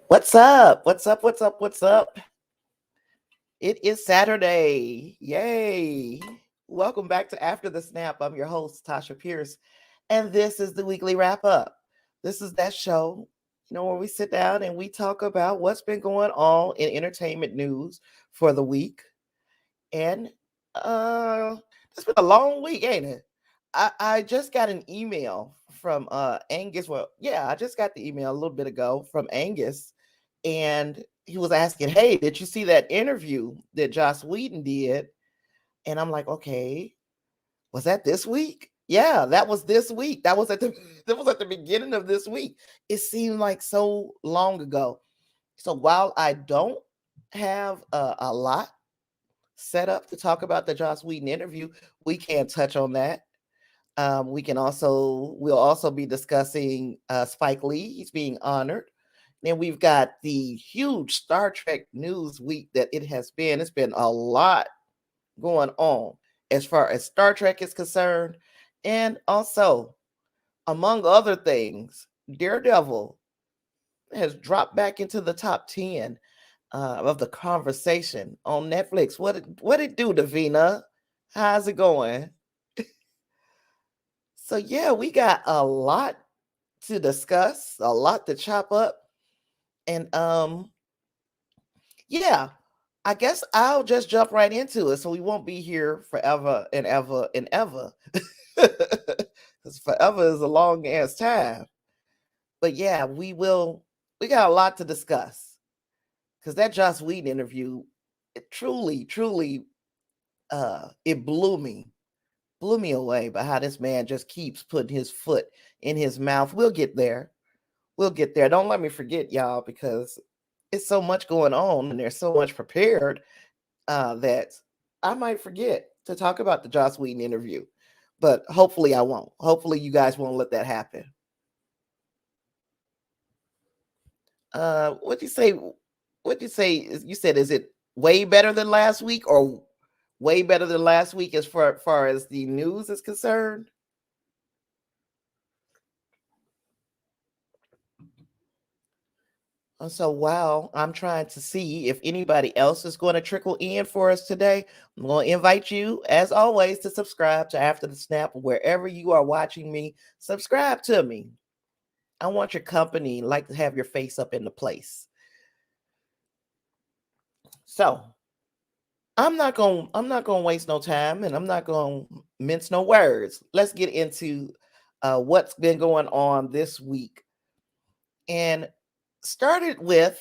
What's up? What's up? What's up? What's up? It is Saturday. Yay. Welcome back to After the Snap. I'm your host, Tasha Pierce, and this is the weekly wrap up. This is that show, where we sit down and we talk about what's been going on in entertainment news for the week. And uh it's been a long week, ain't it? I just got an email from Angus. Well, yeah, I just got the email a little bit ago from Angus, and he was asking, "Hey, did you see that interview that Joss Whedon did?" And I'm like, "Okay, was that this week?" Yeah, that was this week. That was at the that was at the beginning of this week. It seemed like so long ago. So while I don't have a lot set up to talk about the Joss Whedon interview, we can touch on that. We'll also be discussing Spike Lee. He's being honored. Then we've got the huge Star Trek news week that it has been. It's been a lot going on as far as Star Trek is concerned. And also, among other things, Daredevil has dropped back into the top 10 of the conversation on Netflix. What it do, Davina? How's it going? So yeah, we got a lot to discuss, a lot to chop up. And yeah, I guess I'll just jump right into it so we won't be here forever and ever and ever. Because forever is a long ass time. But yeah, we got a lot to discuss. Because that Joss Whedon interview, it truly it blew me away by how this man just keeps putting his foot in his mouth. We'll get there. We'll get there. Don't let me forget, y'all, because it's so much going on and there's so much prepared that I might forget to talk about the Joss Whedon interview. But hopefully I won't. Hopefully you guys won't let that happen. What'd you say? What'd you say? You said, is it way better than last week or way better than last week as far as the news is concerned? So while I'm trying to see if anybody else is going to trickle in for us today, I'm going to invite you, as always, to subscribe to After the Snap wherever you are watching me. Subscribe to me. I want your company, like to have your face up in the place. So I'm not gonna waste no time, and I'm not gonna mince no words. Let's get into what's been going on this week, and started with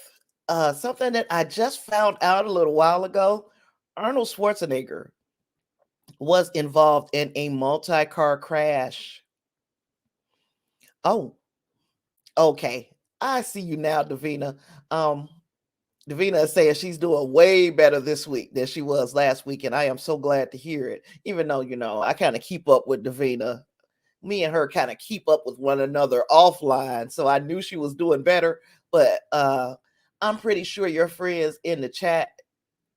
something that I just found out a little while ago. Arnold Schwarzenegger was involved in a multi-car crash. Oh, okay. I see you now, Davina. Um, Davina is saying she's doing way better this week than she was last week, and I am so glad to hear it. Even though, I kind of keep up with Davina. Me and her kind of keep up with one another offline, so I knew she was doing better. But I'm pretty sure your friends in the chat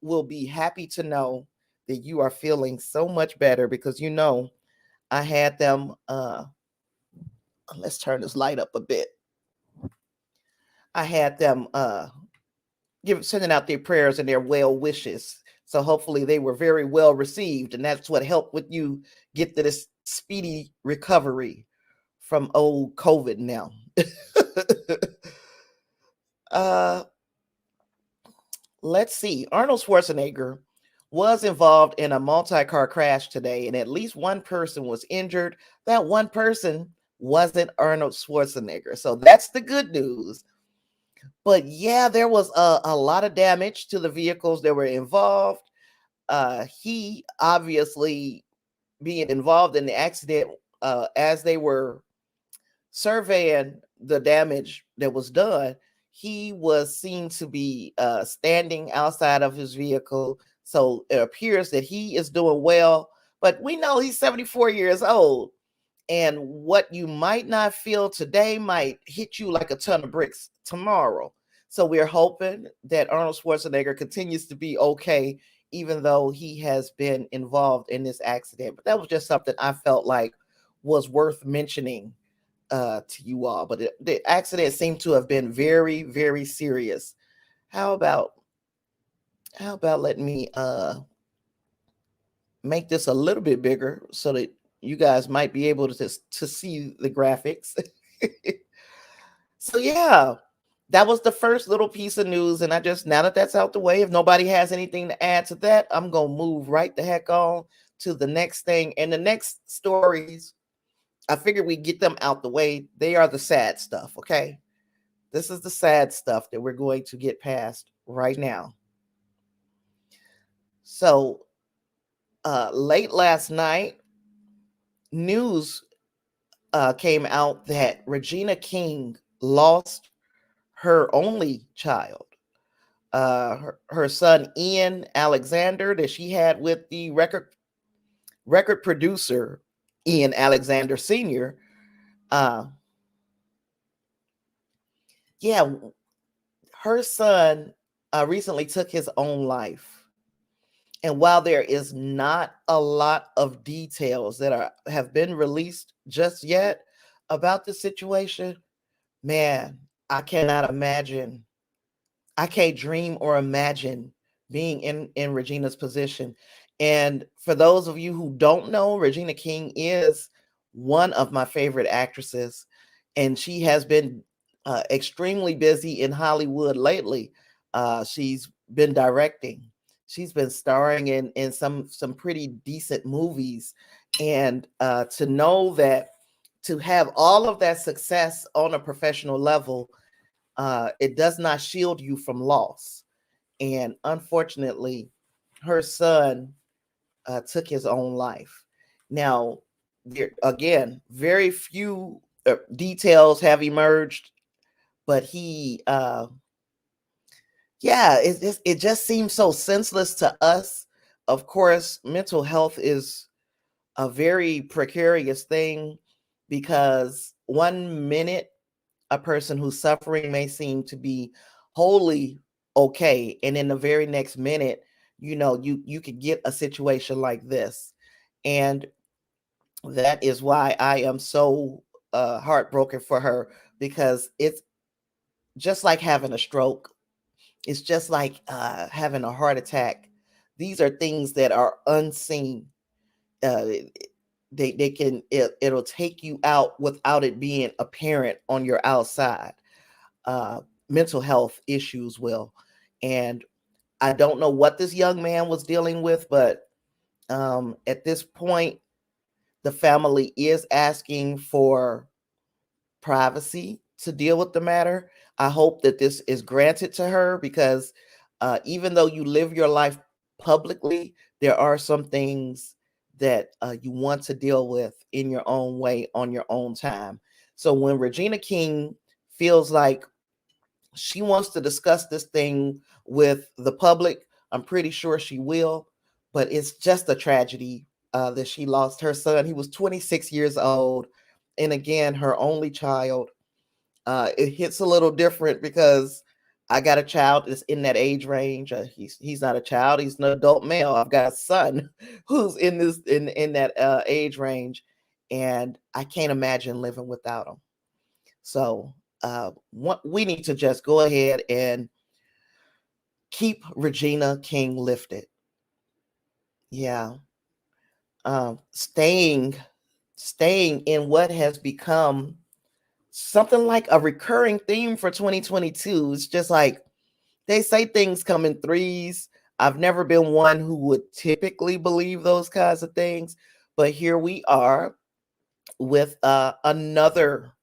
will be happy to know that you are feeling so much better because I had them. Let's turn this light up a bit. I had them sending out their prayers and their well wishes. So hopefully they were very well received, and that's what helped with you get to this speedy recovery from old COVID now. uh, let's see. Arnold Schwarzenegger was involved in a multi-car crash today, and at least one person was injured. That one person wasn't Arnold Schwarzenegger. So that's the good news. But yeah, there was a lot of damage to the vehicles that were involved. He obviously being involved in the accident as they were surveying the damage that was done, he was seen to be standing outside of his vehicle. So it appears that he is doing well, but we know he's 74 years old. And what you might not feel today might hit you like a ton of bricks tomorrow. So we're hoping that Arnold Schwarzenegger continues to be okay, even though he has been involved in this accident. But that was just something I felt like was worth mentioning to you all, but the accident seemed to have been very, very serious. How about letting me make this a little bit bigger so that you guys might be able to see the graphics. So yeah, that was the first little piece of news, and I just, now that that's out the way, if nobody has anything to add to that, I'm gonna move right the heck on to the next thing. And the next stories, I figured we get them out the way. They are the sad stuff, okay? This is the sad stuff that we're going to get past right now. So late last night, news came out that Regina King lost her only child, her son Ian Alexander, that she had with the record producer Ian Alexander Sr. Yeah, her son recently took his own life. And while there is not a lot of details that have been released just yet about the situation, man, I cannot imagine. I can't dream or imagine being in Regina's position. And for those of you who don't know, Regina King is one of my favorite actresses, and she has been extremely busy in Hollywood lately. She's been directing. She's been starring in some pretty decent movies, and to know that, to have all of that success on a professional level, it does not shield you from loss. And unfortunately, her son took his own life. Now, there, again, very few details have emerged, but he yeah, it just seems so senseless to us. Of course, mental health is a very precarious thing, because 1 minute a person who's suffering may seem to be wholly okay, and in the very next minute, you could get a situation like this. And that is why I am so heartbroken for her, because it's just like having a stroke. It's just like having a heart attack. These are things that are unseen. Uh, they can, it'll take you out without it being apparent on your outside. Mental health issues will. And I don't know what this young man was dealing with, but at this point, the family is asking for privacy to deal with the matter. I hope that this is granted to her, because even though you live your life publicly, there are some things that you want to deal with in your own way, on your own time. So when Regina King feels like she wants to discuss this thing with the public, I'm pretty sure she will. But it's just a tragedy that she lost her son. He was 26 years old. And again, her only child. It hits a little different because I got a child that's in that age range. He's not a child; he's an adult male. I've got a son who's in that age range, and I can't imagine living without him. So we need to just go ahead and keep Regina King lifted. Yeah, staying in what has become something like a recurring theme for 2022. It's just like they say things come in threes. I've never been one who would typically believe those kinds of things, but here we are with another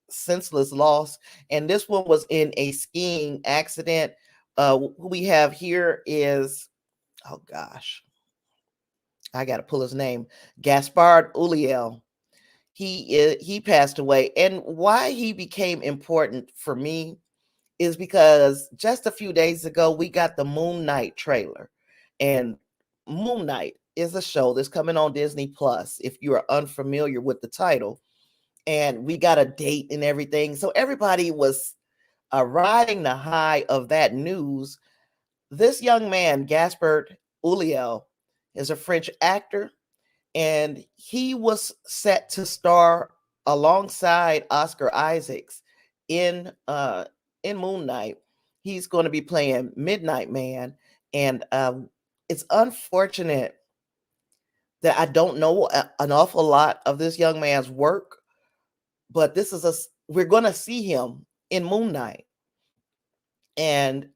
senseless loss, and this one was in a skiing accident. Who we have here is, oh gosh, I got to pull his name, Gaspard Ulliel. He passed away, and why he became important for me is because just a few days ago we got the Moon Knight trailer, and Moon Knight is a show that's coming on Disney Plus, if you are unfamiliar with the title. And we got a date and everything, so everybody was riding the high of that news. This young man, Gaspard Ulliel, is a French actor, and he was set to star alongside Oscar Isaacs in Moon Knight. He's going to be playing Midnight Man, and it's unfortunate that I don't know an awful lot of this young man's work, but we're going to see him in Moon Knight, and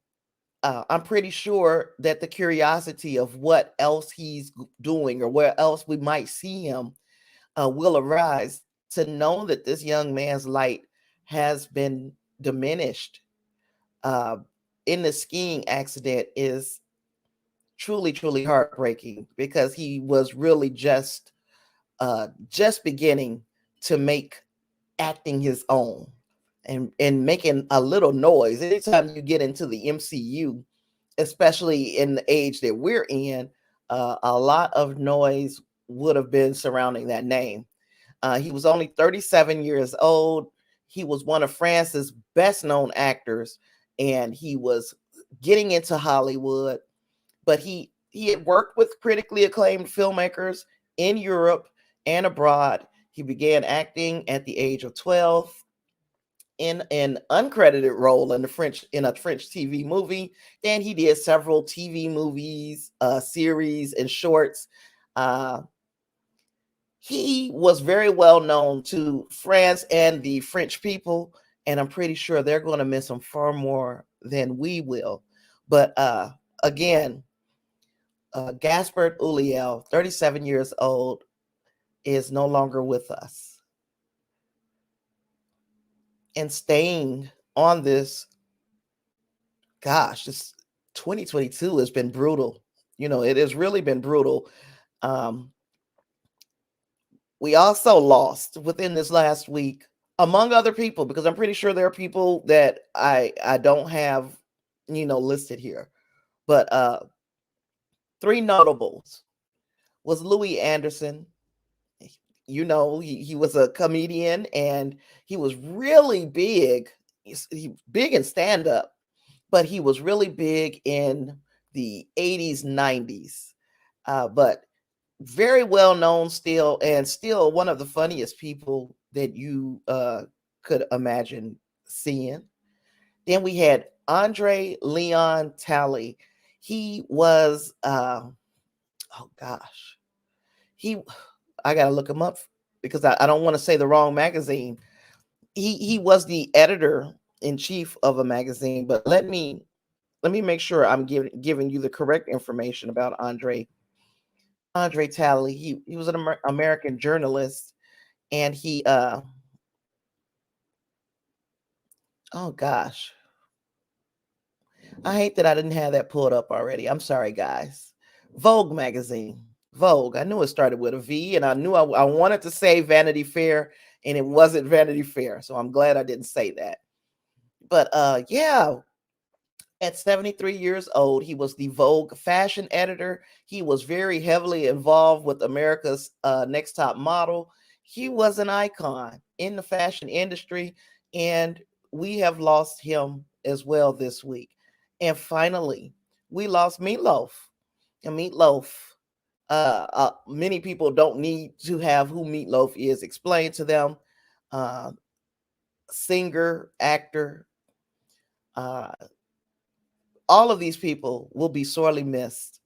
I'm pretty sure that the curiosity of what else he's doing or where else we might see him will arise. To know that this young man's light has been diminished in the skiing accident is truly, truly heartbreaking, because he was really just beginning to make acting his own and making a little noise. Anytime you get into the MCU, especially in the age that we're in, a lot of noise would have been surrounding that name. He was only 37 years old. He was one of France's best known actors, and he was getting into Hollywood, but he had worked with critically acclaimed filmmakers in Europe and abroad. He began acting at the age of 12 in an uncredited role in a French TV movie. Then he did several TV movies, series, and shorts. He was very well known to France and the French people, and I'm pretty sure they're going to miss him far more than we will. But again, Gaspard Ulliel, 37 years old, is no longer with us. And staying on this, gosh, this 2022 has been brutal. It has really been brutal. We also lost within this last week, among other people, because I'm pretty sure there are people that I don't have, listed here. But 3 notables was Louis Anderson. He was a comedian, and he was really big. He's big in stand-up, but he was really big in the 80s, 90s. But very well known still, and still one of the funniest people that you could imagine seeing. Then we had Andre Leon Talley. He was oh gosh, I gotta look him up because I don't want to say the wrong magazine. He was the editor in chief of a magazine, but let me make sure I'm giving you the correct information about Andre Talley. He was an American journalist, and he oh gosh, I hate that I didn't have that pulled up already. I'm sorry, guys. Vogue magazine. Vogue. I knew it started with a V, and I knew I wanted to say Vanity Fair, and it wasn't Vanity Fair. So I'm glad I didn't say that. But yeah, at 73 years old, he was the Vogue fashion editor. He was very heavily involved with America's Next Top Model. He was an icon in the fashion industry, and we have lost him as well this week. And finally, we lost Meatloaf. And Meatloaf, many people don't need to have who Meatloaf is explained to them. Singer, actor, all of these people will be sorely missed.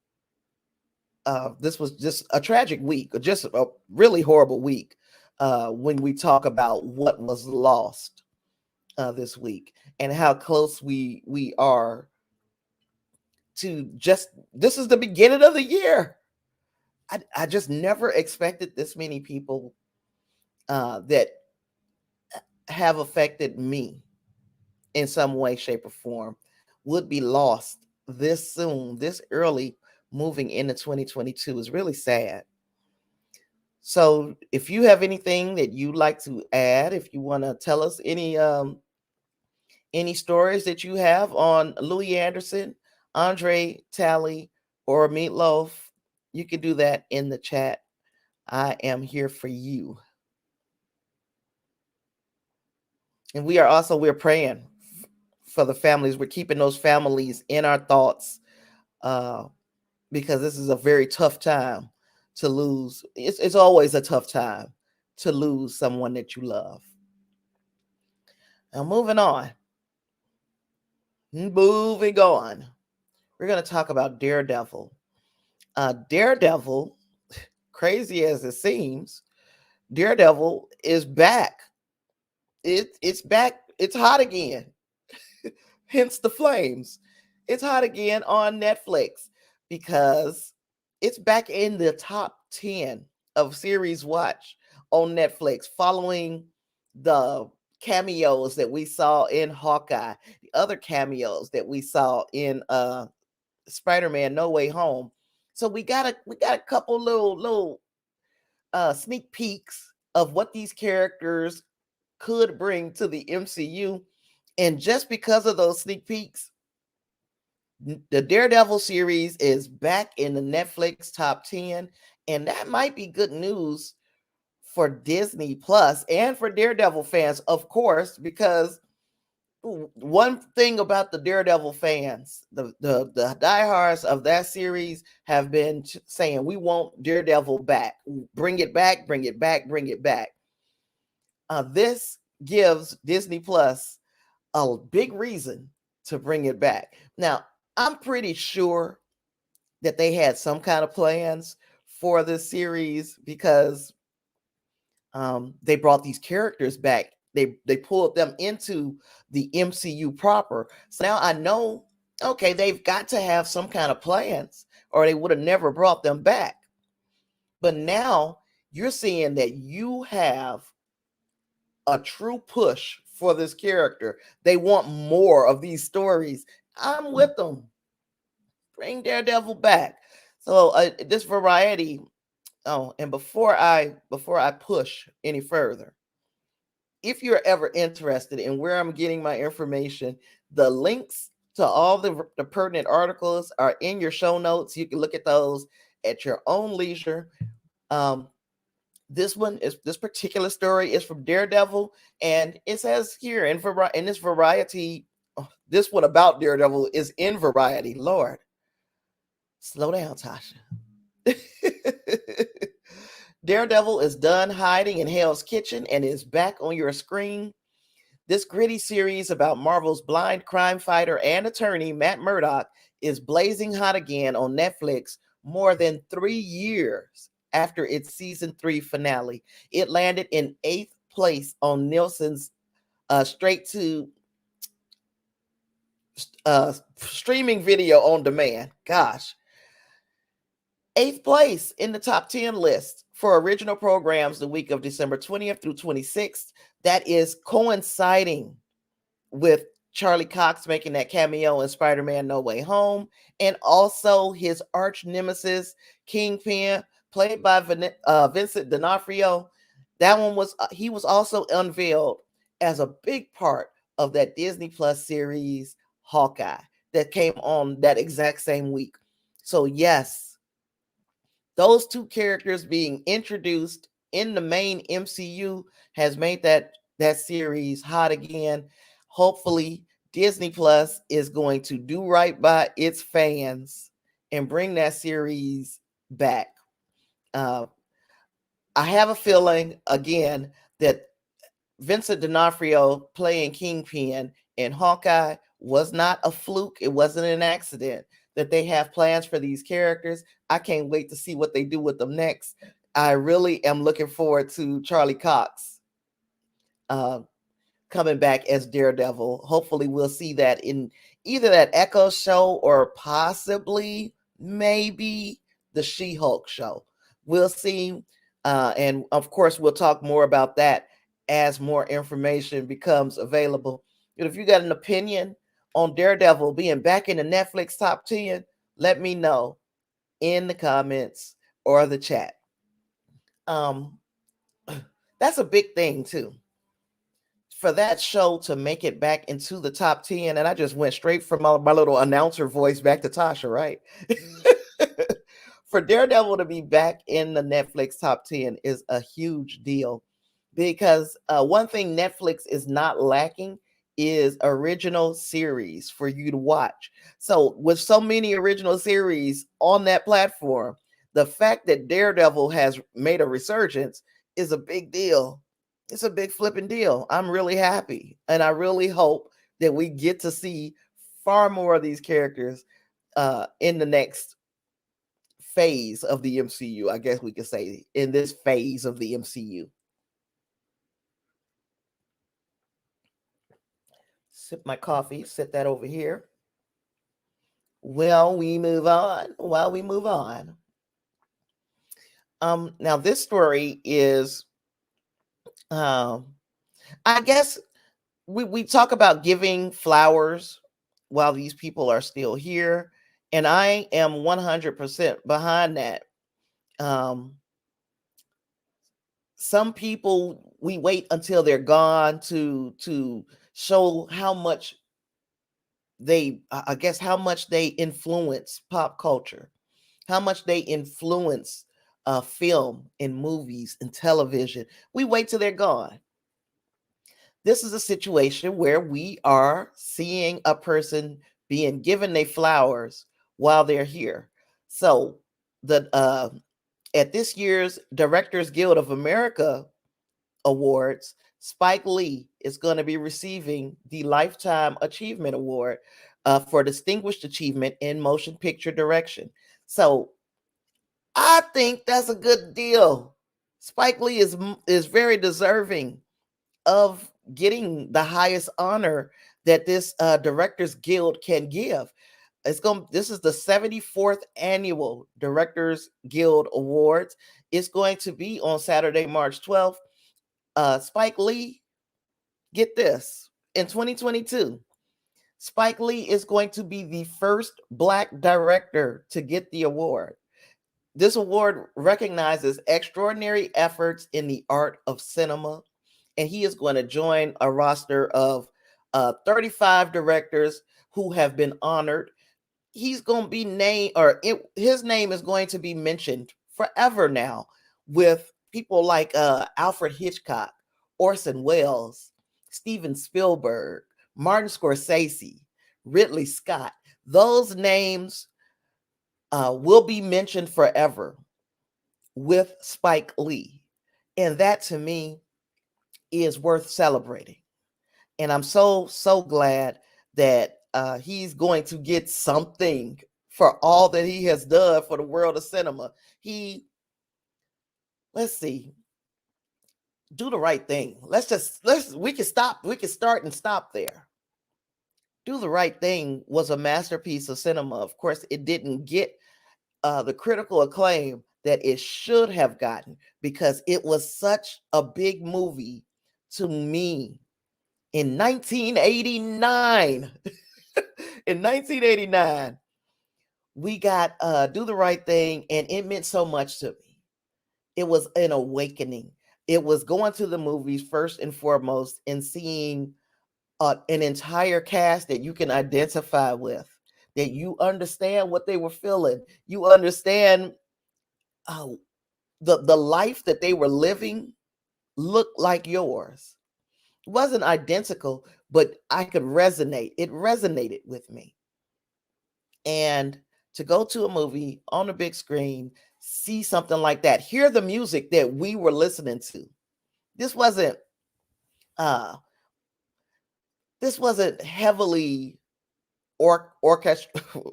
This was just a tragic week, just a really horrible week when we talk about what was lost this week and how close we are to this is the beginning of the year. I just never expected this many people that have affected me in some way, shape, or form would be lost this soon, this early, moving into 2022 is really sad. So if you have anything that you'd like to add, if you want to tell us any stories that you have on Louis Anderson, Andre Talley, or Meatloaf, you can do that in the chat. I am here for you. And we're praying for the families. We're keeping those families in our thoughts because this is a very tough time to lose. It's always a tough time to lose someone that you love. Now, moving on. Moving on. We're going to talk about Daredevil. Daredevil, crazy as it seems, Daredevil is back. It's back. It's hot again. Hence the flames. It's hot again on Netflix because it's back in the top 10 of series watch on Netflix following the cameos that we saw in Hawkeye, the other cameos that we saw in Spider-Man No Way Home. So we got a couple little sneak peeks of what these characters could bring to the MCU. And just because of those sneak peeks, the Daredevil series is back in the Netflix top 10. And that might be good news for Disney Plus and for Daredevil fans, of course, because one thing about the Daredevil fans, the diehards of that series have been saying, we want Daredevil back. Bring it back, bring it back, bring it back. This gives Disney Plus a big reason to bring it back. Now, I'm pretty sure that they had some kind of plans for this series because they brought these characters back. They pulled them into the MCU proper. So now I know, okay, they've got to have some kind of plans or they would have never brought them back. But now you're seeing that you have a true push for this character. They want more of these stories. I'm with them. Bring Daredevil back. So this variety. Oh, and before I push any further, if you're ever interested in where I'm getting my information, the links to all the pertinent articles are in your show notes. You can look at those at your own leisure. This particular story is from Daredevil, and it says here in this variety, this one about Daredevil is in Variety. Lord, slow down, Tasha. Daredevil is done hiding in Hell's Kitchen and is back on your screen. This gritty series about Marvel's blind crime fighter and attorney Matt Murdock is blazing hot again on Netflix more than 3 years after its season 3 finale. It landed in 8th place on Nielsen's straight to streaming video on demand. Gosh. 8th place in the top 10 list for original programs the week of December 20th through 26th. That is coinciding with Charlie Cox making that cameo in Spider-Man No Way Home, and also his arch nemesis, Kingpin, played by Vincent D'Onofrio. That one was, he was also unveiled as a big part of that Disney Plus series, Hawkeye, that came on that exact same week. So yes, those two characters being introduced in the main MCU has made that series hot again. Hopefully, Disney Plus is going to do right by its fans and bring that series back. I have a feeling, again, that Vincent D'Onofrio playing Kingpin in Hawkeye was not a fluke. It wasn't an accident. That they have plans for these characters. I can't wait to see what they do with them next. I really am looking forward to Charlie Cox coming back as Daredevil. Hopefully we'll see that in either that Echo show or possibly maybe the She-Hulk show. We'll see. And of course, we'll talk more about that as more information becomes available. And if you got an opinion on Daredevil being back in the Netflix top 10, let me know in the comments or the chat. That's a big thing too. For that show to make it back into the top 10, and I just went straight from my little announcer voice back to Tasha, right? For Daredevil to be back in the Netflix top 10 is a huge deal because one thing Netflix is not lacking is original series for you to watch. So with so many original series on that platform, the fact that Daredevil has made a resurgence is a big deal. It's a big flipping deal. I'm really happy. And I really hope that we get to see far more of these characters in the next phase of the MCU. I guess we could say in this phase of the MCU. Sip my coffee, set that over here. Well, we move on. While we move on. Now this story is I guess we talk about giving flowers while these people are still here, and I am 100% behind that. Some people, we wait until they're gone to show how much I guess how much they influence pop culture, how much they influence film and movies and television. We wait till they're gone. This is a situation where we are seeing a person being given their flowers while they're here. So the at this year's Directors Guild of America Awards, Spike Lee is going to be receiving the Lifetime Achievement Award for Distinguished Achievement in Motion Picture Direction. So I think that's a good deal. Spike Lee is very deserving of getting the highest honor that this Directors Guild can give. This is the 74th annual Directors Guild Awards. It's going to be on Saturday, March 12th. Spike Lee, get this, in 2022, Spike Lee is going to be the first Black director to get the award. This award recognizes extraordinary efforts in the art of cinema, and he is going to join a roster of 35 directors who have been honored. He's going to be named, his name is going to be mentioned forever now with people like Alfred Hitchcock, Orson Welles, Steven Spielberg, Martin Scorsese, Ridley Scott. Those names will be mentioned forever with Spike Lee. And that to me is worth celebrating. And I'm so glad that he's going to get something for all that he has done for the world of cinema. Let's see, do the right thing. We can start and stop there. Do the Right Thing was a masterpiece of cinema. Of course, it didn't get the critical acclaim that it should have gotten because it was such a big movie to me. In 1989, in 1989, we got Do the Right Thing, and it meant so much to me. It was an awakening. It was going to the movies first and foremost and seeing an entire cast that you can identify with, that you understand what they were feeling. You understand the life that they were living looked like yours. It wasn't identical, but I could resonate. It resonated with me. And to go to a movie on the big screen, see something like that, hear the music that we were listening to. This wasn't heavily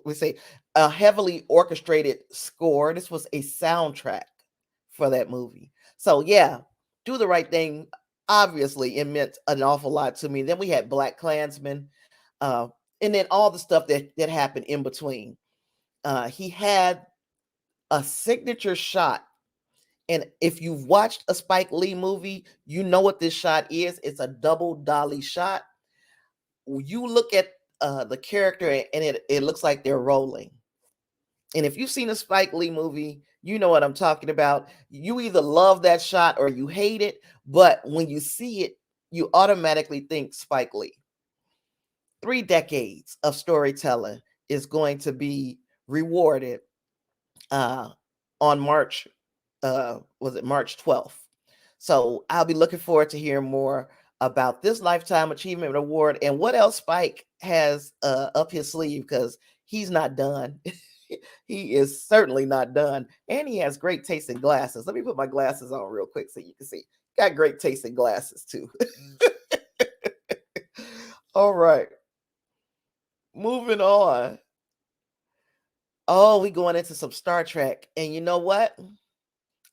we say a heavily orchestrated score. This was a soundtrack for that movie. So yeah, Do the Right Thing. Obviously, it meant an awful lot to me. Then we had Black Klansman, and then all the stuff that happened in between. He had a signature shot. And if you've watched a Spike Lee movie, you know what this shot is. It's a double dolly shot. You look at the character and it looks like they're rolling. And if you've seen a Spike Lee movie, you know what I'm talking about. You either love that shot or you hate it. But when you see it, you automatically think Spike Lee. 3 decades of storytelling is going to be rewarded on March 12th. So I'll be looking forward to hearing more about this Lifetime Achievement Award and what else Spike has up his sleeve, because he's not done. He is certainly not done. And he has great taste in glasses. Let me put my glasses on real quick so you can see. Got great taste in glasses too. All right. Moving on. Oh, we going into some Star Trek. And you know what?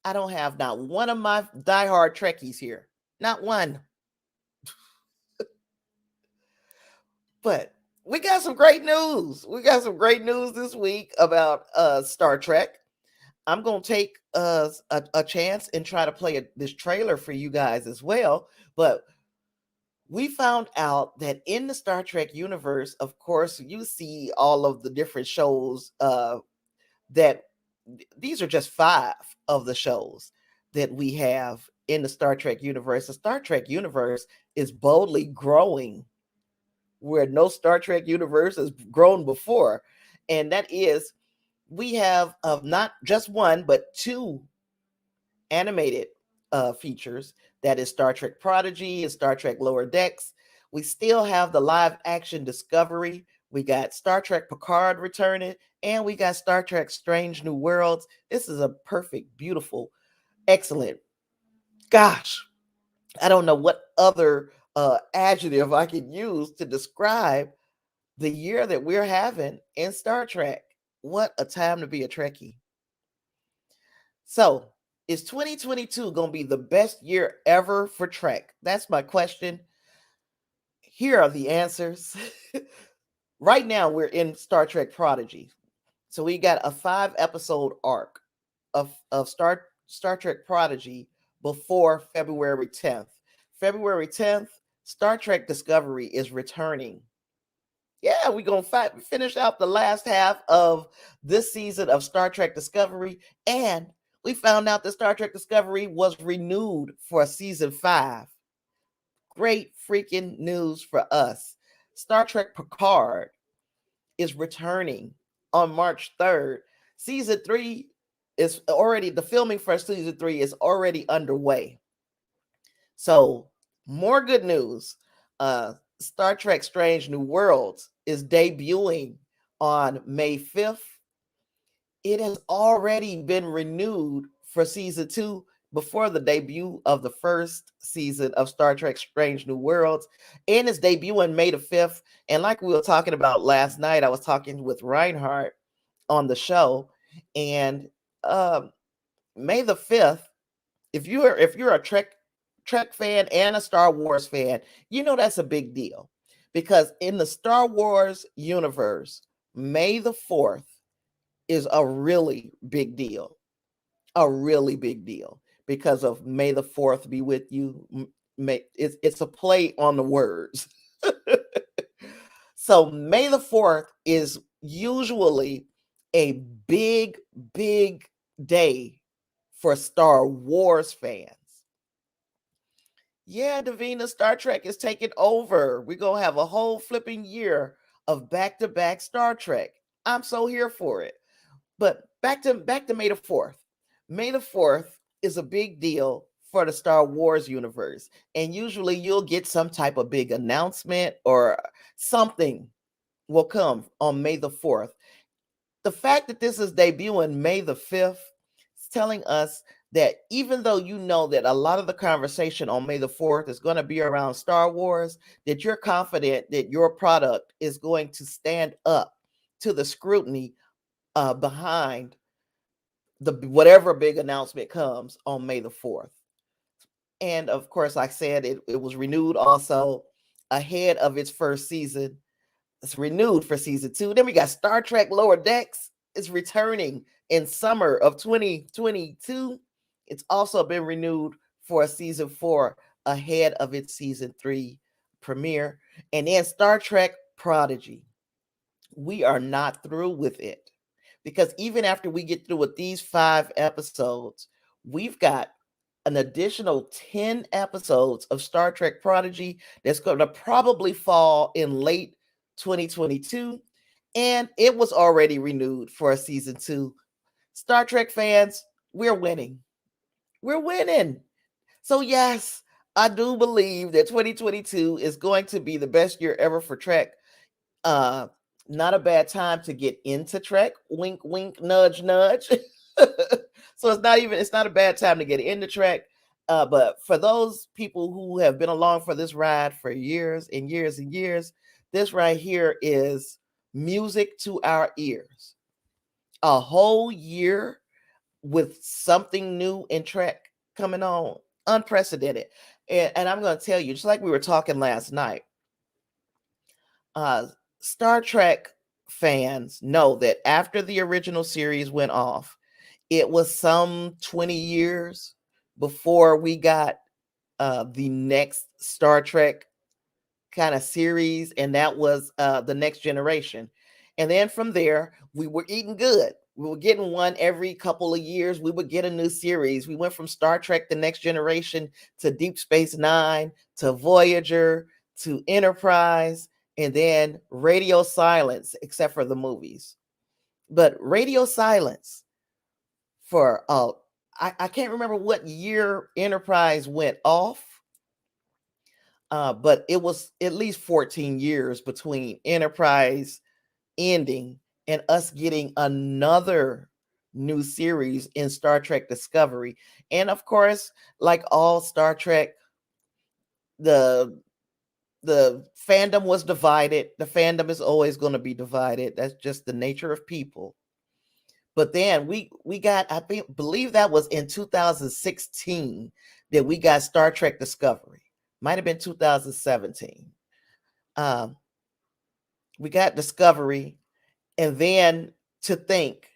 I don't have not one of my diehard Trekkies here. Not one. But we got some great news. We got some great news this week about Star Trek. I'm going to take a chance and try to play this trailer for you guys as well. But we found out that in the Star Trek universe, of course, you see all of the different shows that these are just 5 of the shows that we have in the Star Trek universe. The Star Trek universe is boldly growing where no Star Trek universe has grown before. And that is, we have not just one, but 2 animated features. That is Star Trek Prodigy and Star Trek Lower Decks. We still have the live action Discovery. We got Star Trek Picard returning, and we got Star Trek Strange New Worlds. This is a perfect, beautiful, excellent. Gosh, I don't know what other adjective I could use to describe the year that we're having in Star Trek. What a time to be a Trekkie. So, is 2022 going to be the best year ever for Trek? That's my question. Here are the answers. Right now, we're in Star Trek Prodigy. So we got a 5-episode arc of Star Trek Prodigy before February 10th. February 10th, Star Trek Discovery is returning. Yeah, we're going to finish out the last half of this season of Star Trek Discovery. And we found out that Star Trek Discovery was renewed for season 5. Great freaking news for us. Star Trek Picard is returning on March 3rd. Season 3 is already, the filming for season 3 is already underway. So, more good news. Star Trek Strange New Worlds is debuting on May 5th. It has already been renewed for season 2 before the debut of the first season of Star Trek Strange New Worlds, and it's debuting May the 5th. And like we were talking about last night, I was talking with Reinhardt on the show, and May the 5th, if you're a Trek fan and a Star Wars fan, you know that's a big deal, because in the Star Wars universe, May the 4th is a really big deal. A really big deal because of May the 4th be with you. It's a play on the words. So May the 4th is usually a big, big day for Star Wars fans. Yeah, Davina, Star Trek is taking over. We're going to have a whole flipping year of back-to-back Star Trek. I'm so here for it. But back to May the 4th. May the 4th is a big deal for the Star Wars universe. And usually you'll get some type of big announcement or something will come on May the 4th. The fact that this is debuting May the 5th is telling us that even though you know that a lot of the conversation on May the 4th is going to be around Star Wars, that you're confident that your product is going to stand up to the scrutiny behind the whatever big announcement comes on May the 4th. And of course, like I said, it was renewed also ahead of its first season. It's renewed for season 2. Then we got Star Trek Lower Decks. It's returning in summer of 2022. It's also been renewed for season 4 ahead of its season 3 premiere. And then Star Trek Prodigy. We are not through with it, because even after we get through with these 5 episodes, we've got an additional 10 episodes of Star Trek Prodigy that's going to probably fall in late 2022. And it was already renewed for a season 2. Star Trek fans, we're winning. We're winning. So yes, I do believe that 2022 is going to be the best year ever for Trek. Not a bad time to get into Trek. Wink, wink, nudge, nudge. So it's not a bad time to get into Trek. But for those people who have been along for this ride for years and years and years, this right here is music to our ears. A whole year with something new in Trek coming on, unprecedented. And I'm going to tell you, just like we were talking last night, Star Trek fans know that after the original series went off, it was some 20 years before we got the next Star Trek kind of series, and that was the Next Generation. And then from there, we were eating good. We were getting one every couple of years. We would get a new series. We went from Star Trek The Next Generation to Deep Space Nine to Voyager to Enterprise, and then radio silence, except for the movies. But radio silence for I can't remember what year Enterprise went off, but it was at least 14 years between Enterprise ending and us getting another new series in Star Trek Discovery. And of course, like all Star Trek, the fandom was divided. The fandom is always going to be divided. That's just the nature of people. But then we got, believe that was in 2016 that we got Star Trek Discovery. Might have been 2017. We got Discovery, and then to think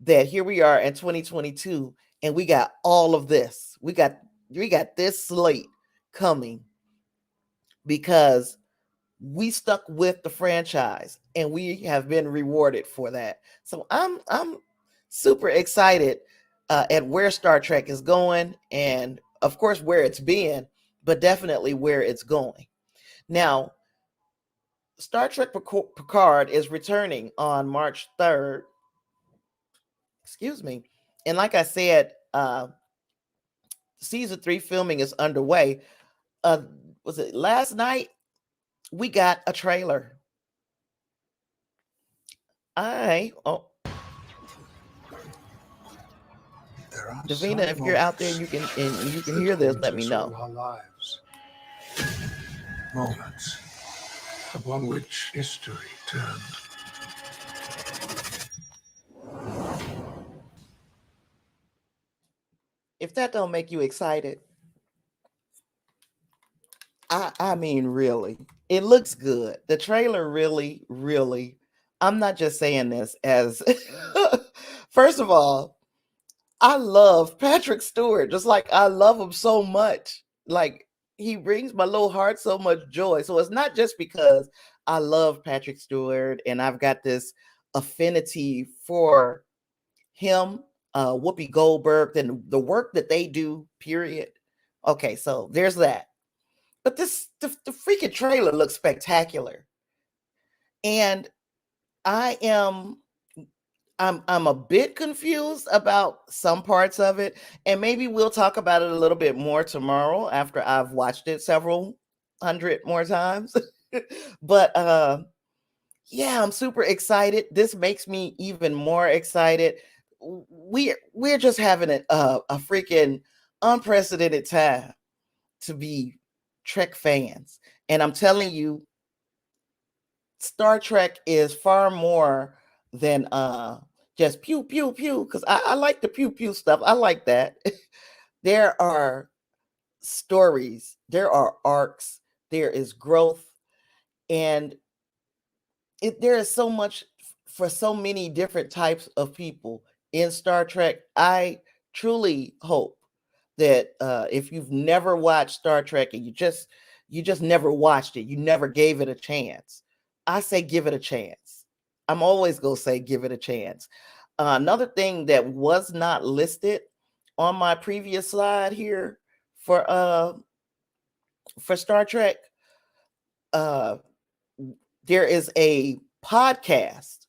that here we are in 2022 and we got all of this. We got this slate coming because we stuck with the franchise and we have been rewarded for that. So I'm super excited at where Star Trek is going, and of course where it's been, but definitely where it's going. Now, Star Trek Picard is returning on March 3rd. Excuse me. And like I said, season 3 filming is underway. Was it last night? We got a trailer. Davina, if you're out there, you can hear this. Let me know. Our lives. Moments upon which history turned. If that don't make you excited, I mean, really, it looks good. The trailer really, I'm not just saying this as, first of all, I love Patrick Stewart, just like I love him so much. Like, he brings my little heart so much joy. So it's not just because I love Patrick Stewart and I've got this affinity for him, Whoopi Goldberg, and the work that they do, period. Okay, so there's that. But the freaking trailer looks spectacular. And I'm a bit confused about some parts of it, and maybe we'll talk about it a little bit more tomorrow after I've watched it several hundred more times. But yeah, I'm super excited. This makes me even more excited. We're just having a freaking unprecedented time to be Trek fans, and I'm telling you, Star Trek is far more than just pew pew pew, because I like the pew pew stuff. I like that. There are stories, there are arcs, there is growth, and there is so much for so many different types of people in Star Trek. I truly hope that if you've never watched Star Trek and you just never watched it, you never gave it a chance, I say give it a chance. I'm always going to say give it a chance. Another thing that was not listed on my previous slide here for Star Trek, there is a podcast.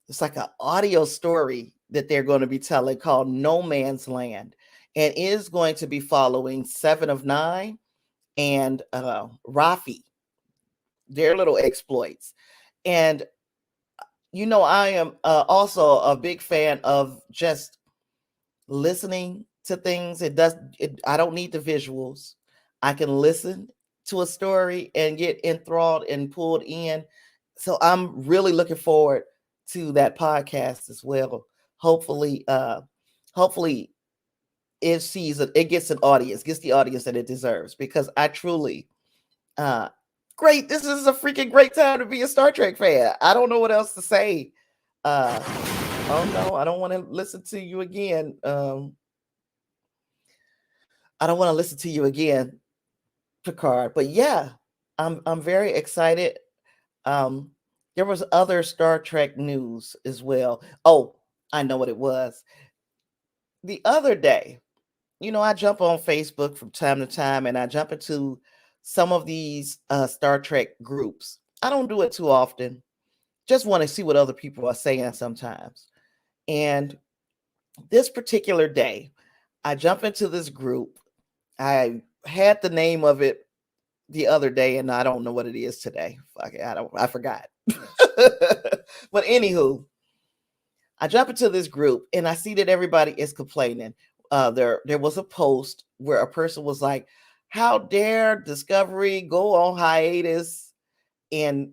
It's like an audio story that they're going to be telling called No Man's Land, and is going to be following Seven of Nine and Rafi, their little exploits. And I am also a big fan of just listening to things. I don't need the visuals. I can listen to a story and get enthralled and pulled in. So I'm really looking forward to that podcast as well. Hopefully it gets an audience, gets the audience that it deserves, because I truly great. This is a freaking great time to be a Star Trek fan. I don't know what else to say. Oh no, I don't want to listen to you again. I don't want to listen to you again, Picard. But yeah, I'm very excited. Um, there was other Star Trek news as well. Oh, I know what it was. The other day, I jump on Facebook from time to time, and I jump into some of these Star Trek groups. I don't do it too often. Just want to see what other people are saying sometimes. And this particular day, I jump into this group. I had the name of it the other day, and I don't know what it is today. Fuck it, I forgot. But anywho, I jump into this group and I see that everybody is complaining. There was a post where a person was like, "How dare Discovery go on hiatus?" And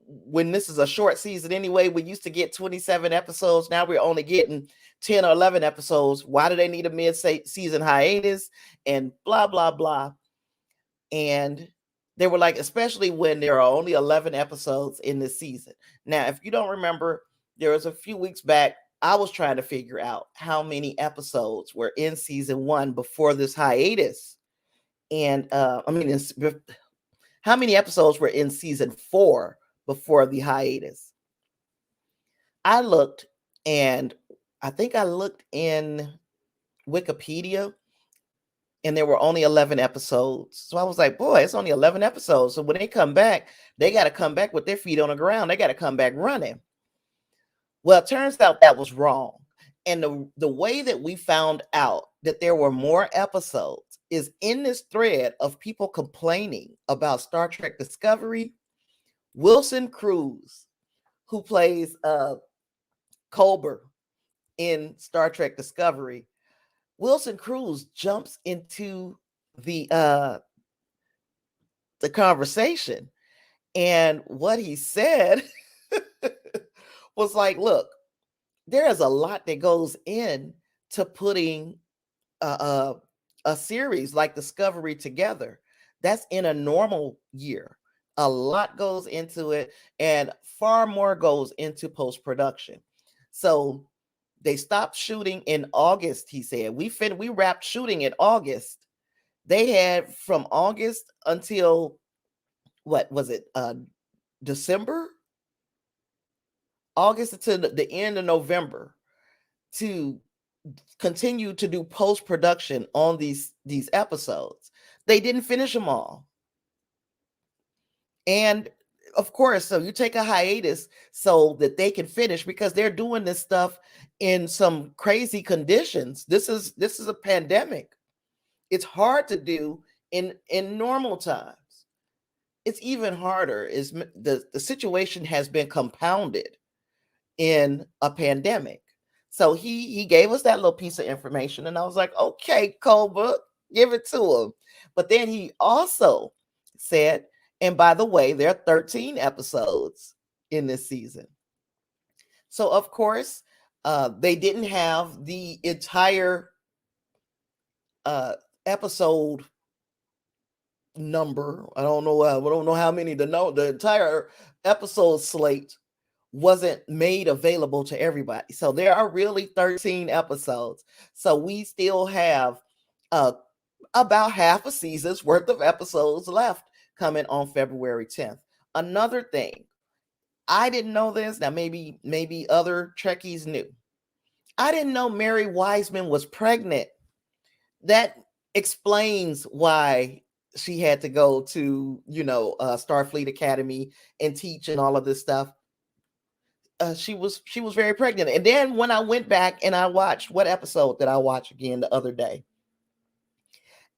when this is a short season anyway, we used to get 27 episodes. Now we're only getting 10 or 11 episodes. Why do they need a mid-season hiatus? And blah, blah, blah. And they were like, especially when there are only 11 episodes in this season. Now, if you don't remember, there was a few weeks back, I was trying to figure out how many episodes were in season 1 before this hiatus. And how many episodes were in season 4 before the hiatus? I looked, and I think I looked in Wikipedia, and there were only 11 episodes. So I was like, boy, it's only 11 episodes. So when they come back, they got to come back with their feet on the ground. They got to come back running. Well, it turns out that was wrong. And the way that we found out that there were more episodes is in this thread of people complaining about Star Trek Discovery. Wilson Cruz, who plays Goldberg in Star Trek Discovery, Wilson Cruz jumps into the conversation, and what he said was like, look, there is a lot that goes in to putting a series like Discovery together. That's in a normal year. A lot goes into it, and far more goes into post-production. So they stopped shooting in August, he said. We wrapped shooting in August. They had from August until, what was it, December? August until the end of November to continue to do post-production on these episodes. They didn't finish them all. And of course, so you take a hiatus so that they can finish, because they're doing this stuff in some crazy conditions. This is a pandemic. It's hard to do in normal times. It's even harder. Is the situation has been compounded in a pandemic. So he gave us that little piece of information, and I was like, okay, Goldberg, give it to him. But then he also said, and by the way, there are 13 episodes in this season. So of course, they didn't have the entire episode number. I don't know how many the entire episode slate wasn't made available to everybody. So there are really 13 episodes. So we still have about half a season's worth of episodes left coming on February 10th. Another thing, I didn't know this. Now maybe other Trekkies knew. I didn't know Mary Wiseman was pregnant. That explains why she had to go to, Starfleet Academy and teach and all of this stuff. She was very pregnant. And then when I went back and I watched, what episode did I watch again the other day?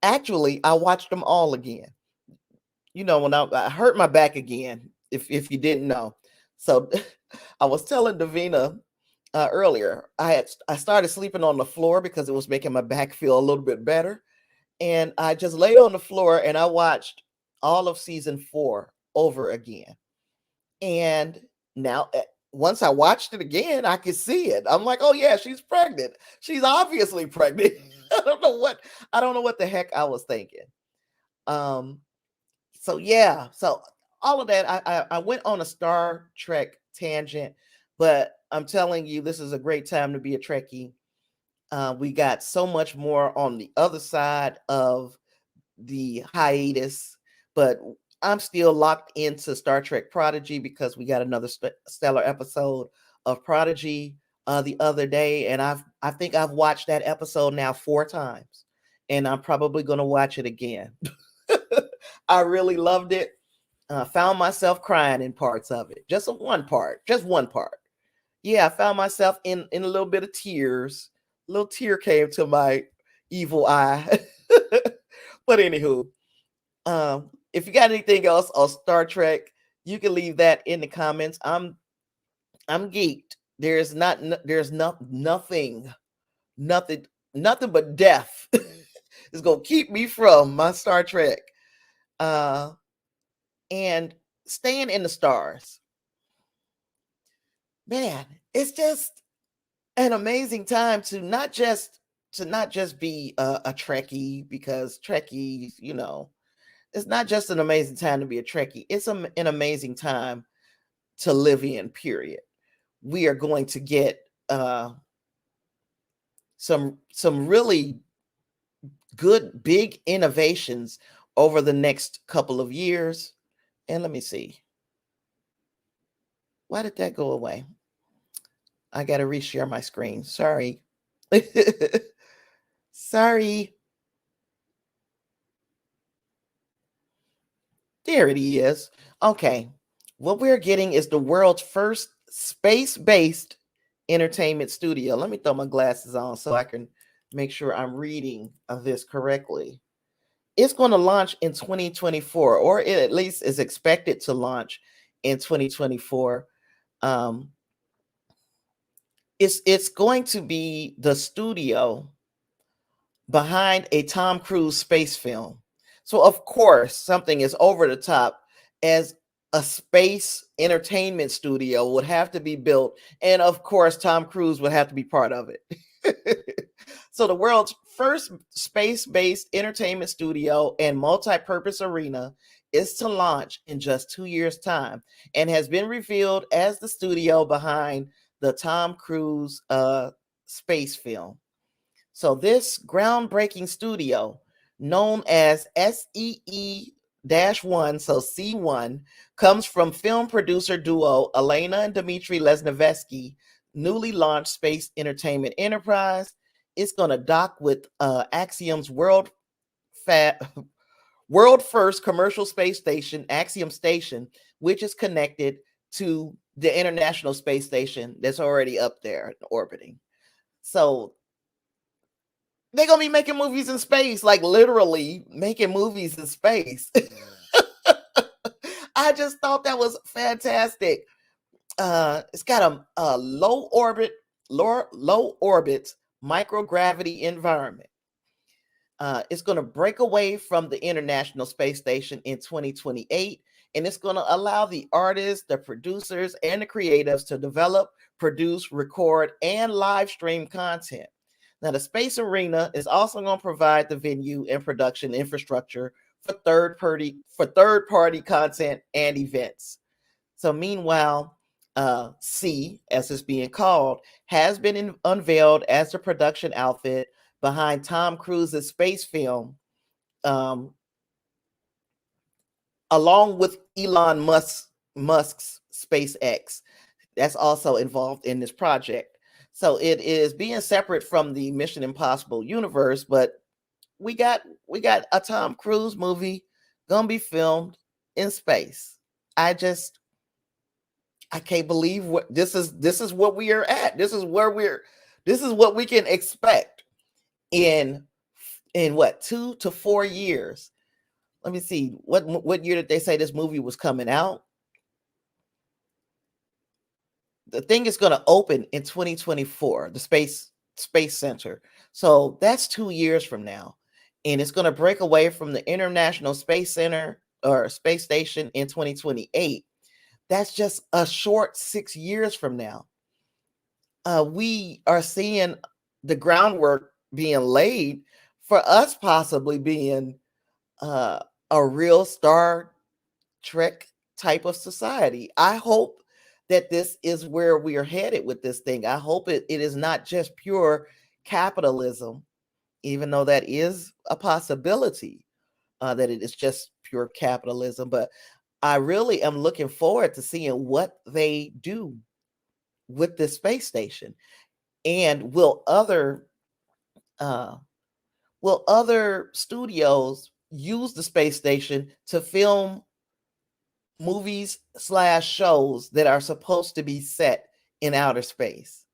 Actually, I watched them all again. When I hurt my back again, if you didn't know. So I was telling Davina earlier, I started sleeping on the floor because it was making my back feel a little bit better. And I just laid on the floor and I watched all of season 4 over again. And now, once I watched it again, I could see it. I'm like, oh yeah, she's pregnant. She's obviously pregnant. I don't know what the heck I was thinking. So yeah, so all of that, I went on a Star Trek tangent, but I'm telling you, this is a great time to be a Trekkie. We got so much more on the other side of the hiatus, but I'm still locked into Star Trek Prodigy because we got another stellar episode of Prodigy the other day, and I think I've watched that episode now 4 times, and I'm probably going to watch it again. I really loved it. Found myself crying in parts of it. Just one part. Yeah, I found myself in a little bit of tears. A little tear came to my evil eye. But anywho, if you got anything else on Star Trek, you can leave that in the comments. I'm geeked. There's nothing but death is gonna keep me from my Star Trek. And staying in the stars. Man, it's just an amazing time to not just be a Trekkie, because Trekkies, it's not just an amazing time to be a Trekkie. It's an amazing time to live in, period. We are going to get some really good big innovations over the next couple of years. And let me see. Why did that go away? I got to reshare my screen. Sorry. Sorry. There it is. Okay. What we're getting is the world's first space-based entertainment studio. Let me throw my glasses on so I can make sure I'm reading this correctly. It's going to launch in 2024, or it at least is expected to launch in 2024. It's going to be the studio behind a Tom Cruise space film. So of course, something as over the top as a space entertainment studio would have to be built, and of course, Tom Cruise would have to be part of it. So the world's first space-based entertainment studio and multi-purpose arena is to launch in just 2 years' time, and has been revealed as the studio behind the Tom Cruise space film. So this groundbreaking studio, known as SEE-1, so C1, comes from film producer duo Elena and Dmitry Lesnevsky, newly launched space entertainment enterprise. It's going to dock with Axiom's world first commercial space station, Axiom Station, which is connected to the International Space Station that's already up there orbiting. So they're going to be making movies in space, like literally making movies in space. I just thought that was fantastic. It's got a low orbit microgravity environment. It's going to break away from the International Space Station in 2028, and it's going to allow the artists, the producers, and the creatives to develop, produce, record, and live stream content. Now, the Space Arena is also going to provide the venue and production infrastructure for third-party content and events. So, meanwhile, C, as it's being called, has been unveiled as the production outfit behind Tom Cruise's space film, along with Elon Musk's SpaceX. That's also involved in this project. So it is being separate from the Mission Impossible universe, but we got a Tom Cruise movie gonna be filmed in space. I can't believe what this is what we are at. This is what we can expect in what, 2 to 4 years. Let me see, what year did they say this movie was coming out? the thing is going to open in 2024, the space center. So that's 2 years from now, and it's going to break away from the International Space Center or space station in 2028. That's just a short 6 years from now. We are seeing the groundwork being laid for us possibly being a real Star Trek type of society. I hope that this is where we are headed with this thing. I hope it is not just pure capitalism, even though that is a possibility, that it is just pure capitalism. But I really am looking forward to seeing what they do with this space station. And uh, will other studios use the space station to film movies / shows that are supposed to be set in outer space?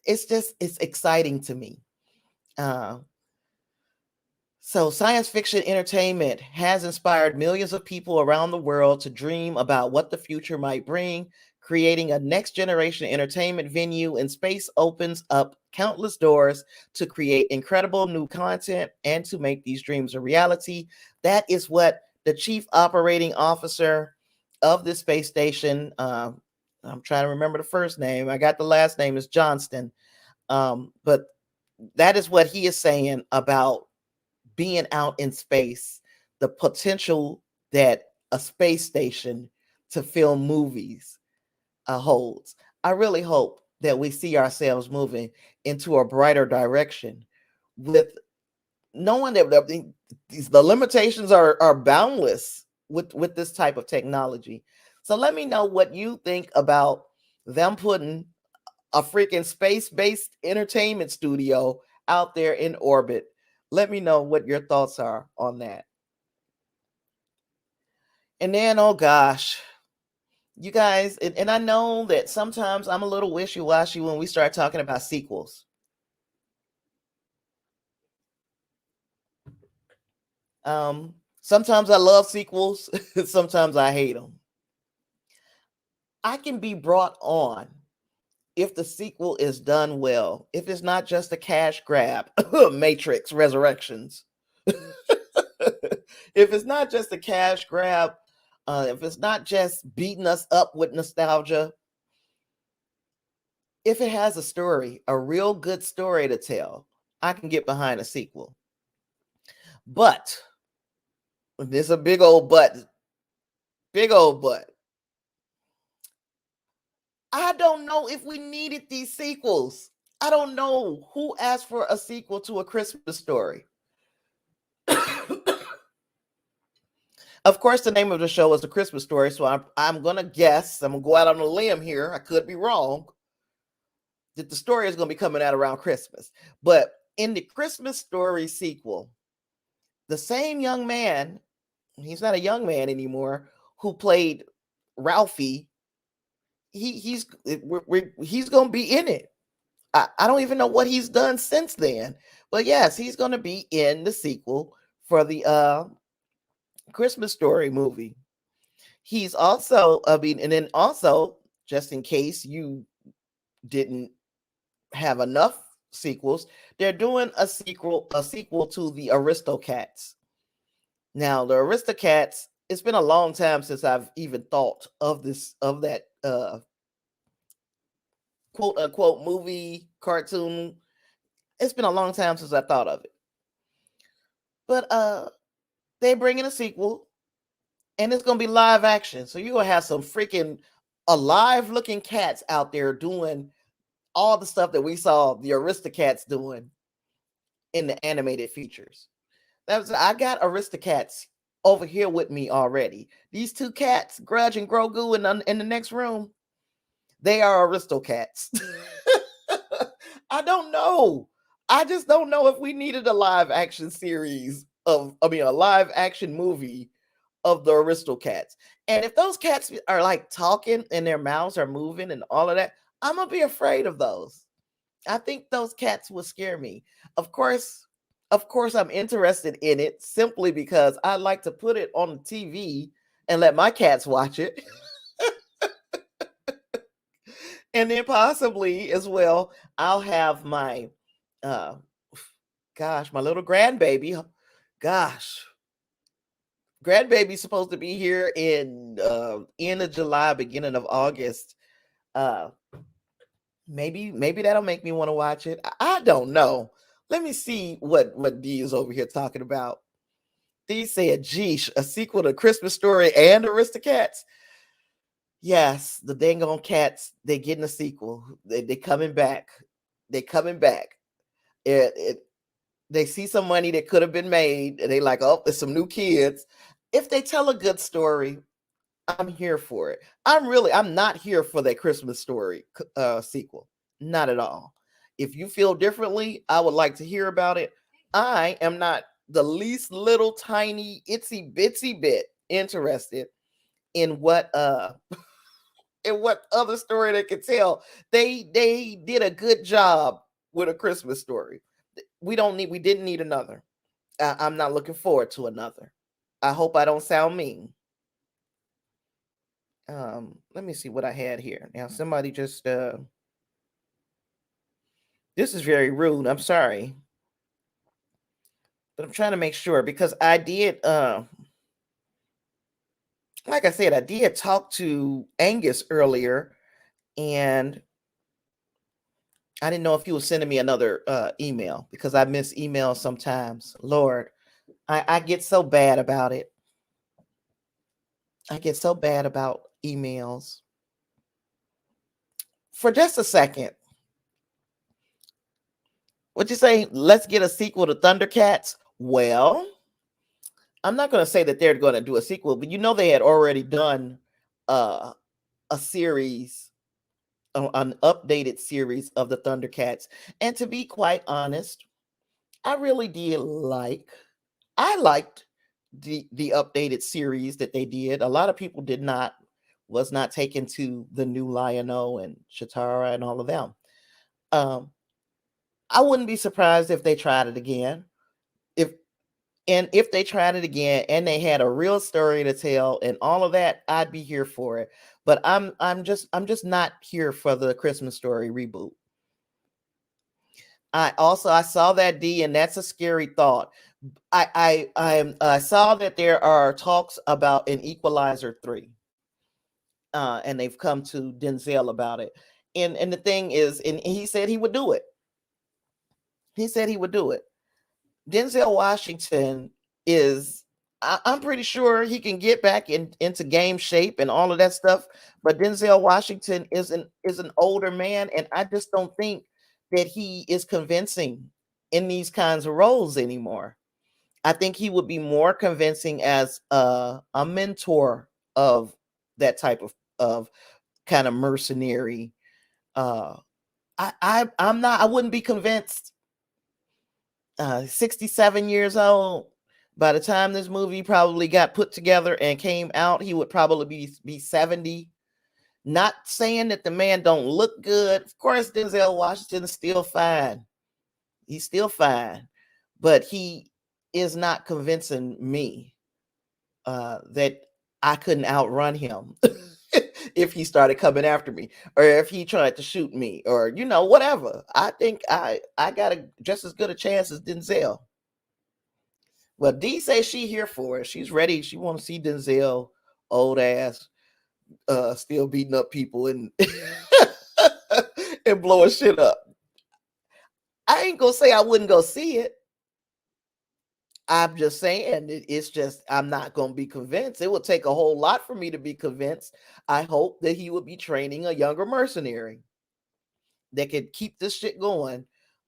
It's exciting to me. So science fiction entertainment has inspired millions of people around the world to dream about what the future might bring. Creating a next generation entertainment venue in space opens up countless doors to create incredible new content and to make these dreams a reality. That is what the chief operating officer of this space station, I'm trying to remember the first name. I got the last name is Johnston. But that is what he is saying about being out in space, the potential that a space station to film movies holds. I really hope that we see ourselves moving into a brighter direction with knowing that the limitations are boundless with this type of technology. So let me know what you think about them putting a freaking space-based entertainment studio out there in orbit. Let me know what your thoughts are on that. And then, oh gosh, you guys, and I know that sometimes I'm a little wishy-washy when we start talking about sequels. Sometimes I love sequels, sometimes I hate them. I can be brought on if the sequel is done well, if it's not just a cash grab, Matrix Resurrections. If it's not just a cash grab, if it's not just beating us up with nostalgia, if it has a story, a real good story to tell, I can get behind a sequel. But there's a big old but. Big old but. I don't know if we needed these sequels. I don't know who asked for a sequel to A Christmas Story. Of course, the name of the show is A Christmas Story, so I'm going to guess, I'm going to go out on a limb here, I could be wrong, that the story is going to be coming out around Christmas. But in the Christmas Story sequel, the same young man, he's not a young man anymore, who played Ralphie, he's going to be in it. I don't even know what he's done since then. But yes, he's going to be in the sequel for the Christmas Story movie. He's also, and then also, just in case you didn't have enough sequels, they're doing a sequel to the Aristocats. Now, the Aristocats, it's been a long time since I've even thought of that quote unquote movie cartoon. It's been a long time since I thought of it. But they bring in a sequel, and it's gonna be live action. So you're gonna have some freaking alive looking cats out there doing all the stuff that we saw the Aristocats doing in the animated features. I got Aristocats over here with me already. These two cats, Grudge and Grogu, in the next room, they are Aristocats. I don't know. I just don't know if we needed a live action series a live action movie of the Aristocats. And if those cats are like talking and their mouths are moving and all of that, I'm gonna be afraid of those. I think those cats would scare me. Of course, I'm interested in it simply because I like to put it on the TV and let my cats watch it. And then possibly as well, I'll have my my little grandbaby. Gosh, grandbaby's supposed to be here in end of July, beginning of August. Uh maybe that'll make me want to watch it. I don't know. Let me see what D is over here talking about. D said, geesh, a sequel to Christmas Story and Aristocats. Yes, the dang on cats, they getting a sequel. They coming back. They coming back. They see some money that could have been made, and they like, oh, there's some new kids. If they tell a good story, I'm here for it. I'm not here for that Christmas Story sequel. Not at all. If you feel differently, I would like to hear about it. I am not the least little tiny itsy bitsy bit interested in what in what other story they could tell. They did a good job with A Christmas Story. We didn't need another. I'm not looking forward to another. I hope I don't sound mean. Let me see what I had here. Now somebody just this is very rude. I'm sorry. But I'm trying to make sure because I did like I said, I did talk to Angus earlier, and I didn't know if he was sending me another email because I miss emails sometimes. Lord, I get so bad about it. I get so bad about emails. For just a second, what you say? Let's get a sequel to Thundercats. Well, I'm not going to say that they're going to do a sequel, but they had already done a series, an updated series of the Thundercats. And to be quite honest, I really did I liked the updated series that they did. A lot of people was not taken to the new Lion-O and Shatara and all of them. I wouldn't be surprised if they tried it again. If they tried it again and they had a real story to tell and all of that, I'd be here for it. But I'm just not here for the Christmas Story reboot. I saw that, D, and that's a scary thought. I saw that there are talks about an Equalizer 3. And they've come to Denzel about it. And the thing is, and he said he would do it. He said he would do it. Denzel Washington I'm pretty sure he can get back into game shape and all of that stuff. But Denzel Washington is an older man, and I just don't think that he is convincing in these kinds of roles anymore. I think he would be more convincing as a mentor of that type of kind of mercenary. I'm not. I wouldn't be convinced. 67 years old. By the time this movie probably got put together and came out, he would probably be 70. Not saying that the man don't look good. Of course, Denzel Washington is still fine. He's still fine, but he is not convincing me that I couldn't outrun him if he started coming after me, or if he tried to shoot me, or whatever. I think I got just as good a chance as Denzel. Well, D says she here for it. She's ready. She want to see Denzel, old ass, still beating up people and and blowing shit up. I ain't gonna say I wouldn't go see it. I'm just saying it's just I'm not gonna be convinced. It would take a whole lot for me to be convinced. I hope that he would be training a younger mercenary that could keep this shit going.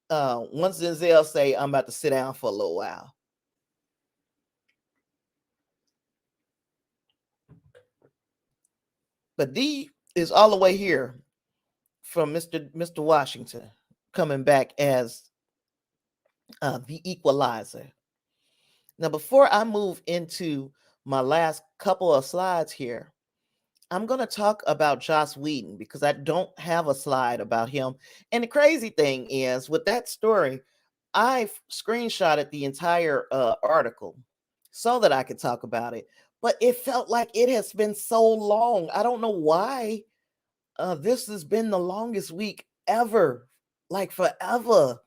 Once Denzel say I'm about to sit down for a little while. But D is all the way here from Mr. Washington coming back as the Equalizer. Now, before I move into my last couple of slides here, I'm going to talk about Joss Whedon because I don't have a slide about him. And the crazy thing is, with that story, I screenshotted the entire article so that I could talk about it. But it felt like it has been so long. I don't know why This has been the longest week ever, like forever.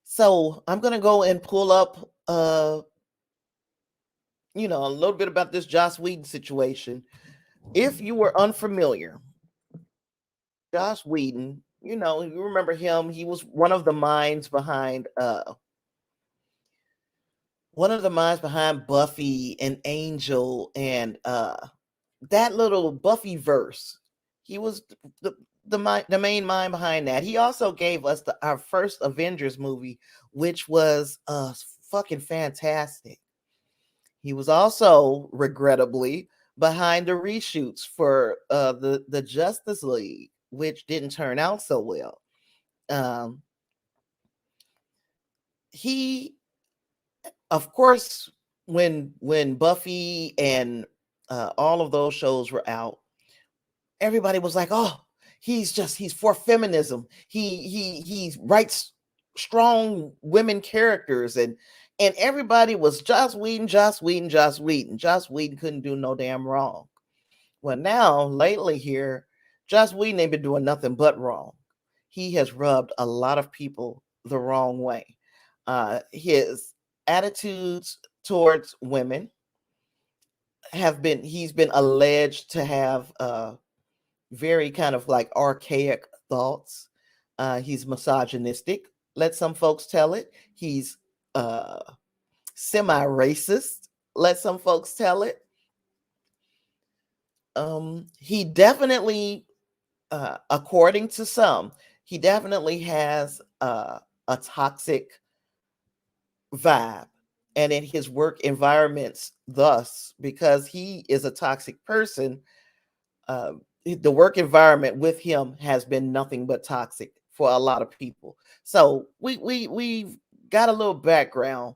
So I'm gonna go and pull up, a little bit about this Joss Whedon situation. If you were unfamiliar, Joss Whedon, you remember him. He was one of the minds behind Buffy and Angel and that little Buffy verse. He was the main mind behind that. He also gave us our first Avengers movie, which was fucking fantastic. He was also regrettably behind the reshoots for the Justice League, which didn't turn out so well. He, of course, when Buffy and all of those shows were out, everybody was like, "Oh, he's for feminism. He writes strong women characters," and everybody was Joss Whedon, Joss Whedon, Joss Whedon. Joss Whedon couldn't do no damn wrong. Well, now lately here, Joss Whedon ain't been doing nothing but wrong. He has rubbed a lot of people the wrong way. His attitudes towards women he's been alleged to have very kind of like archaic thoughts. He's misogynistic. Let some folks tell it. He's semi-racist. Let some folks tell it. He definitely, according to some, he definitely has a toxic vibe, and in his work environments, thus, because he is a toxic person, the work environment with him has been nothing but toxic for a lot of people. So we've got a little background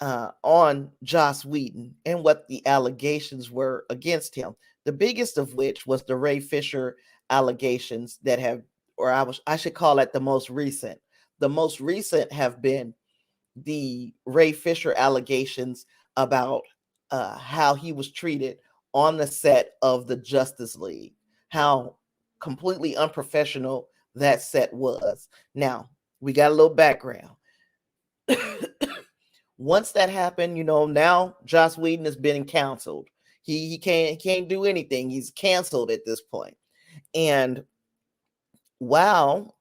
on Joss Whedon and what the allegations were against him. The biggest of which was the Ray Fisher allegations that have, or I should call it the most recent. The most recent have been the Ray Fisher allegations about how he was treated on the set of the Justice League, how completely unprofessional that set was. Now, we got a little background. Once that happened, now Joss Whedon has been canceled. He can't do anything. He's canceled at this point. And wow,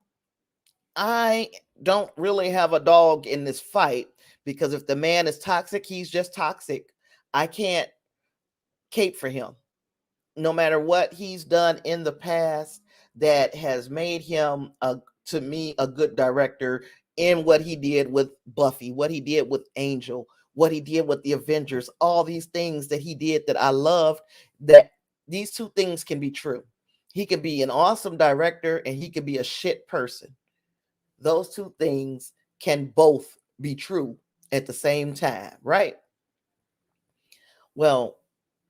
I don't really have a dog in this fight, because if the man is toxic, he's just toxic. I can't cape for him. No matter what he's done in the past that has made him, to me, a good director in what he did with Buffy, what he did with Angel, what he did with the Avengers, all these things that he did that I loved, that these two things can be true. He could be an awesome director and he could be a shit person. Those two things can both be true at the same time, right? Well,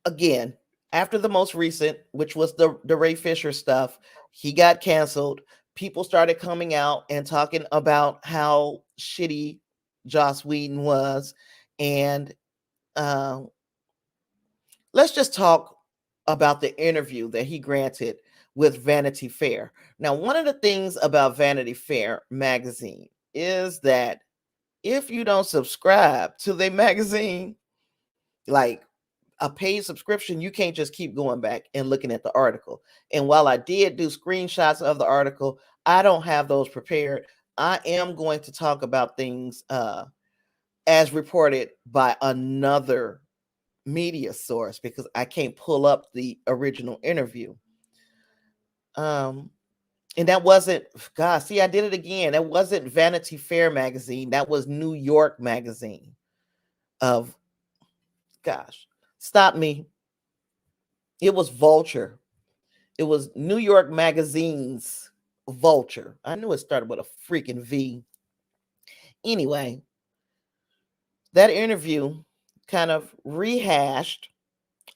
again, after the most recent, which was the Ray Fisher stuff, he got canceled. People started coming out and talking about how shitty Joss Whedon was. And let's just talk about the interview that he granted with Vanity Fair. Now, one of the things about Vanity Fair magazine is that if you don't subscribe to their magazine, like a paid subscription, you can't just keep going back and looking at the article. And while I did do screenshots of the article, I don't have those prepared. I am going to talk about things as reported by another media source, because I can't pull up the original interview. And that wasn't, God, see, I did it again. That wasn't Vanity Fair magazine. That was New York magazine of, gosh, stop me. It was Vulture. It was New York Magazine's Vulture. I knew it started with a freaking V. Anyway, that interview kind of rehashed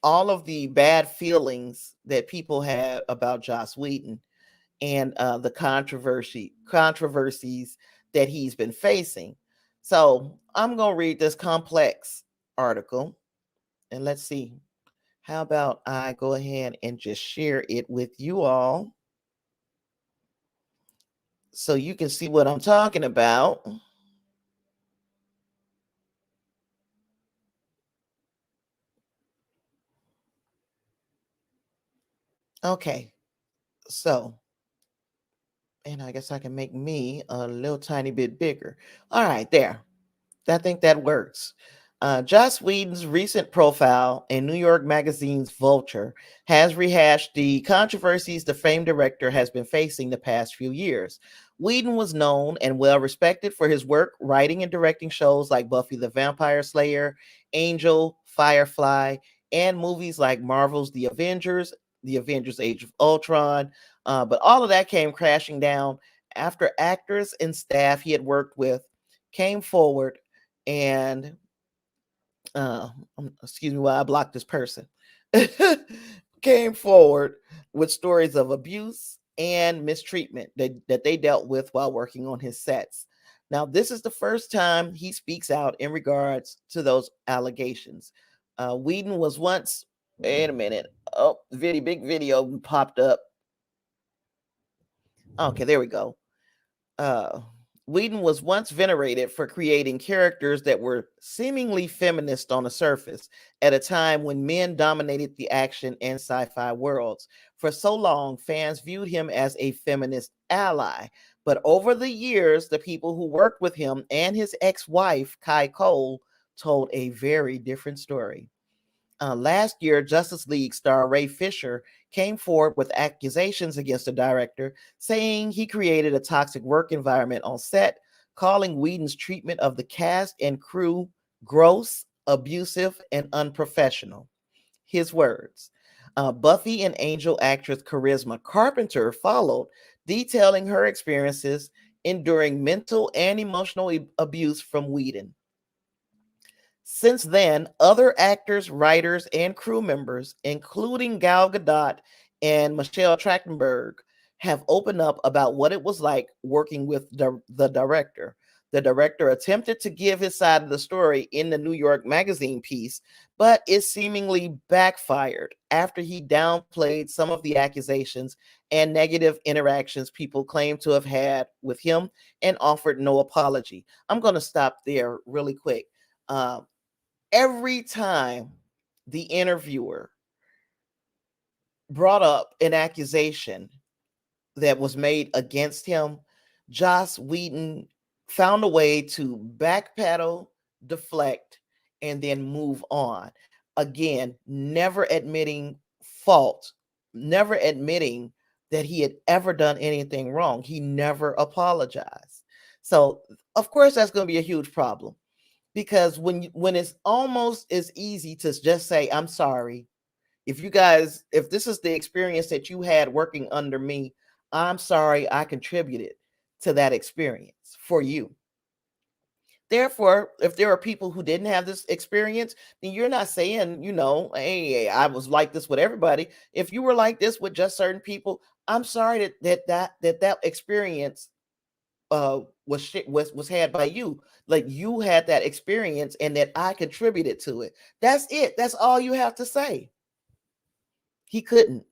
all of the bad feelings that people had about Joss Whedon and the controversies that he's been facing. So I'm going to read this complex article and let's see. How about I go ahead and just share it with you all so you can see what I'm talking about. Okay, so, and I guess I can make me a little tiny bit bigger. All right, there. I think that works. Joss Whedon's recent profile in New York Magazine's Vulture has rehashed the controversies the famed director has been facing the past few years. Whedon was known and well respected for his work writing and directing shows like Buffy the Vampire Slayer, Angel, Firefly, and movies like Marvel's The Avengers Age of Ultron. But all of that came crashing down after actors and staff he had worked with came forward and uh, excuse me while I block this person, came forward with stories of abuse and mistreatment that they dealt with while working on his sets. Now, this is the first time he speaks out in regards to those allegations. Whedon was once, wait a minute, oh, big video popped up. Okay, there we go. uh, Whedon was once venerated for creating characters that were seemingly feminist on the surface at a time when men dominated the action and sci fi worlds. For so long, fans viewed him as a feminist ally. But over the years, the people who worked with him and his ex wife, Kai Cole, told a very different story. Last year, Justice League star Ray Fisher came forward with accusations against the director, saying he created a toxic work environment on set, calling Whedon's treatment of the cast and crew gross, abusive, and unprofessional. His words. Buffy and Angel actress Charisma Carpenter followed, detailing her experiences enduring mental and emotional abuse from Whedon. Since then, other actors, writers, and crew members, including Gal Gadot and Michelle Trachtenberg, have opened up about what it was like working with the director. The director attempted to give his side of the story in the New York Magazine piece, but it seemingly backfired after he downplayed some of the accusations and negative interactions people claim to have had with him and offered no apology. I'm going to stop there really quick. Um, every time the interviewer brought up an accusation that was made against him, Joss Whedon found a way to backpedal, deflect, and then move on. Again, never admitting fault, never admitting that he had ever done anything wrong. He never apologized. So, of course, that's going to be a huge problem because when it's almost as easy to just say I'm sorry, if this is the experience that you had working under me, I'm sorry I contributed to that experience for you. Therefore, if there are people who didn't have this experience, then you're not saying, hey, I was like this with everybody. If you were like this with just certain people, I'm sorry that experience was had by you. Like you had that experience and that I contributed to it. That's it. That's all you have to say. He couldn't.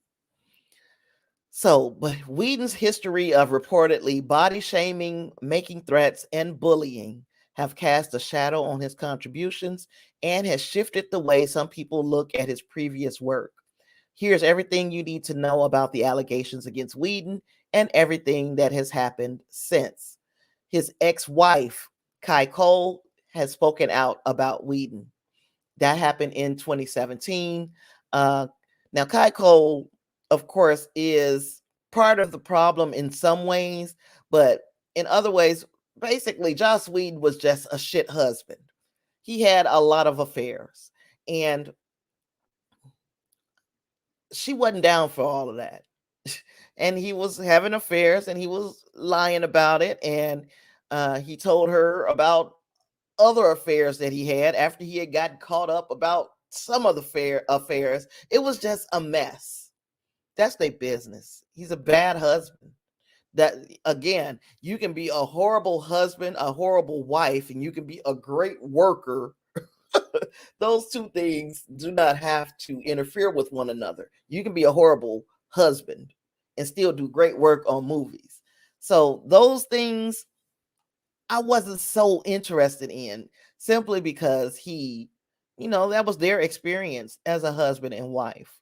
So, but Whedon's history of reportedly body shaming, making threats, and bullying have cast a shadow on his contributions and has shifted the way some people look at his previous work. Here's everything you need to know about the allegations against Whedon and everything that has happened since. His ex-wife, Kai Cole, has spoken out about Whedon. That happened in 2017. Now, Kai Cole, of course, is part of the problem in some ways, but in other ways, basically, Joss Whedon was just a shit husband. He had a lot of affairs, and she wasn't down for all of that. And he was having affairs, and he was lying about it, and he told her about other affairs that he had after he had gotten caught up about some of the affairs. It was just a mess. That's their business. He's a bad husband. That again, you can be a horrible husband, a horrible wife, and you can be a great worker Those two things do not have to interfere with one another. You can be a horrible husband and still do great work on movies. So those things I wasn't so interested in, simply because that was their experience as a husband and wife.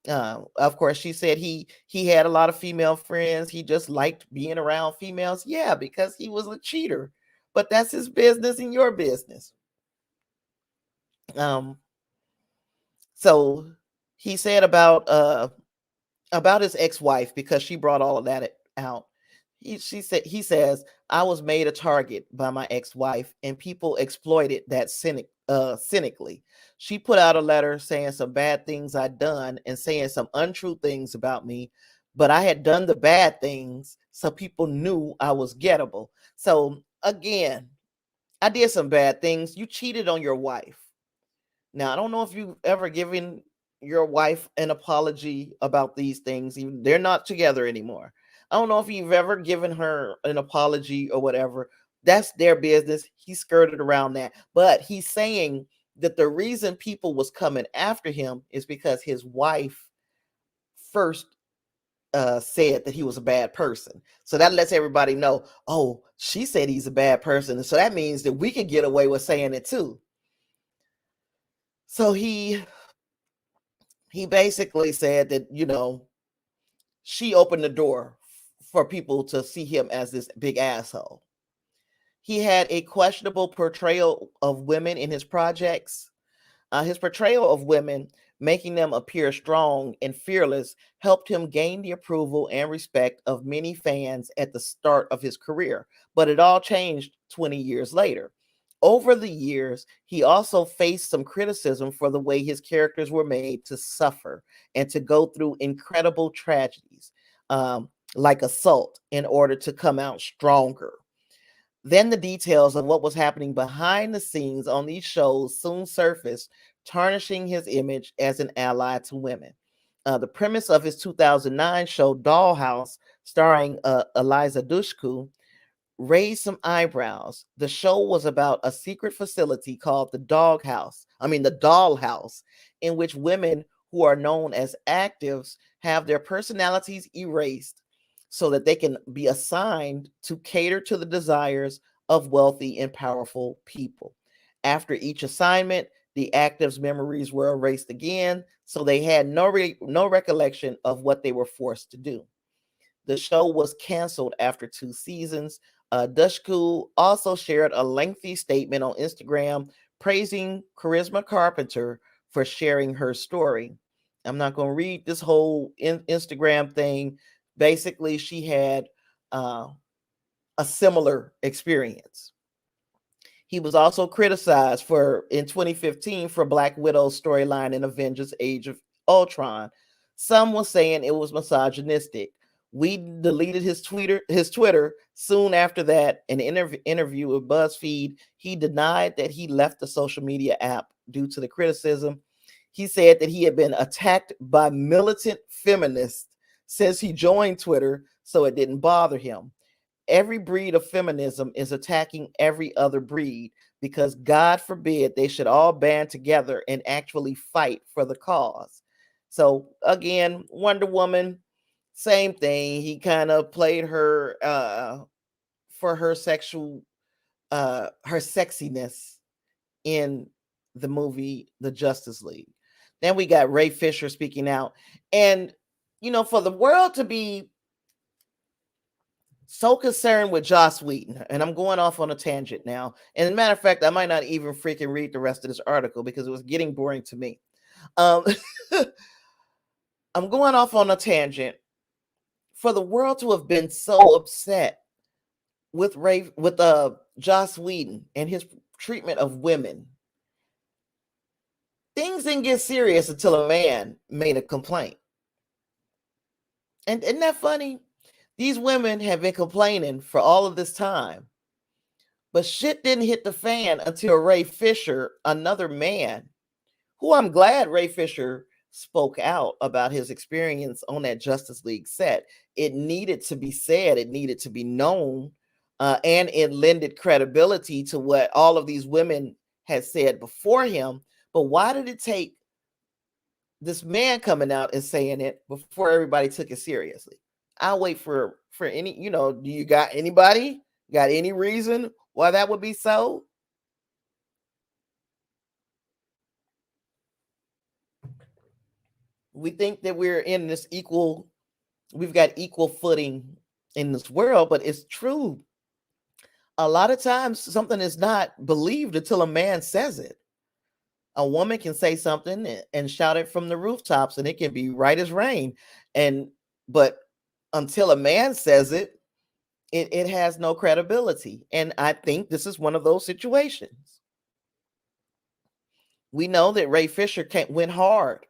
Of course, she said he had a lot of female friends. He just liked being around females. Yeah, because he was a cheater. But that's his business and your business. So he said about his ex-wife, because she brought all of that out. He says, I was made a target by my ex-wife, and people exploited that cynically. She put out a letter saying some bad things I'd done and saying some untrue things about me, but I had done the bad things, so people knew I was gettable. So again, I did some bad things. You cheated on your wife. Now, I don't know if you've ever given your wife an apology about these things. They're not together anymore. I don't know if you've ever given her an apology or whatever. That's their business. He skirted around that. But he's saying that the reason people was coming after him is because his wife first said that he was a bad person. So that lets everybody know, oh, she said he's a bad person. So that means that we could get away with saying it too. So he basically said that, she opened the door for people to see him as this big asshole. He had a questionable portrayal of women in his projects. His portrayal of women, making them appear strong and fearless, helped him gain the approval and respect of many fans at the start of his career. But it all changed 20 years later. Over the years, he also faced some criticism for the way his characters were made to suffer and to go through incredible tragedies, like assault, in order to come out stronger. Then the details of what was happening behind the scenes on these shows soon surfaced, tarnishing his image as an ally to women. The premise of his 2009 show Dollhouse, starring Eliza Dushku, raised some eyebrows. The show was about a secret facility called the Dollhouse, in which women who are known as actives have their personalities erased so that they can be assigned to cater to the desires of wealthy and powerful people. After each assignment, the actives' memories were erased again, so they had no recollection of what they were forced to do. The show was canceled after 2 seasons. Dushku also shared a lengthy statement on Instagram praising Charisma Carpenter for sharing her story. I'm not going to read this whole Instagram thing. Basically, she had a similar experience. He was also criticized in 2015 for Black Widow's storyline in Avengers Age of Ultron. Some were saying it was misogynistic. We deleted his Twitter soon after that. In an interview with BuzzFeed, he denied that he left the social media app due to the criticism. He said that he had been attacked by militant feminists since he joined Twitter, so it didn't bother him. Every breed of feminism is attacking every other breed because God forbid they should all band together and actually fight for the cause. So again, Wonder Woman, same thing. He kind of played her for her her sexiness in the movie The Justice League. Then we got Ray Fisher speaking out. And, for the world to be so concerned with Joss Whedon, and I'm going off on a tangent now. And as a matter of fact, I might not even freaking read the rest of this article because it was getting boring to me. I'm going off on a tangent. For the world to have been so upset with Joss Whedon and his treatment of women, things didn't get serious until a man made a complaint. And isn't that funny? These women have been complaining for all of this time, but shit didn't hit the fan until Ray Fisher, another man, who I'm glad Ray Fisher spoke out about his experience on that Justice League set. It needed to be said, it needed to be known, and it lended credibility to what all of these women had said before him. But why did it take this man coming out and saying it before everybody took it seriously? I'll wait for any, do you got anybody? Got any reason why that would be so? We think that we're in this we've got equal footing in this world, but it's true. A lot of times something is not believed until a man says it. A woman can say something and shout it from the rooftops and it can be right as rain. But until a man says it, it has no credibility. And I think this is one of those situations. We know that Ray Fisher went hard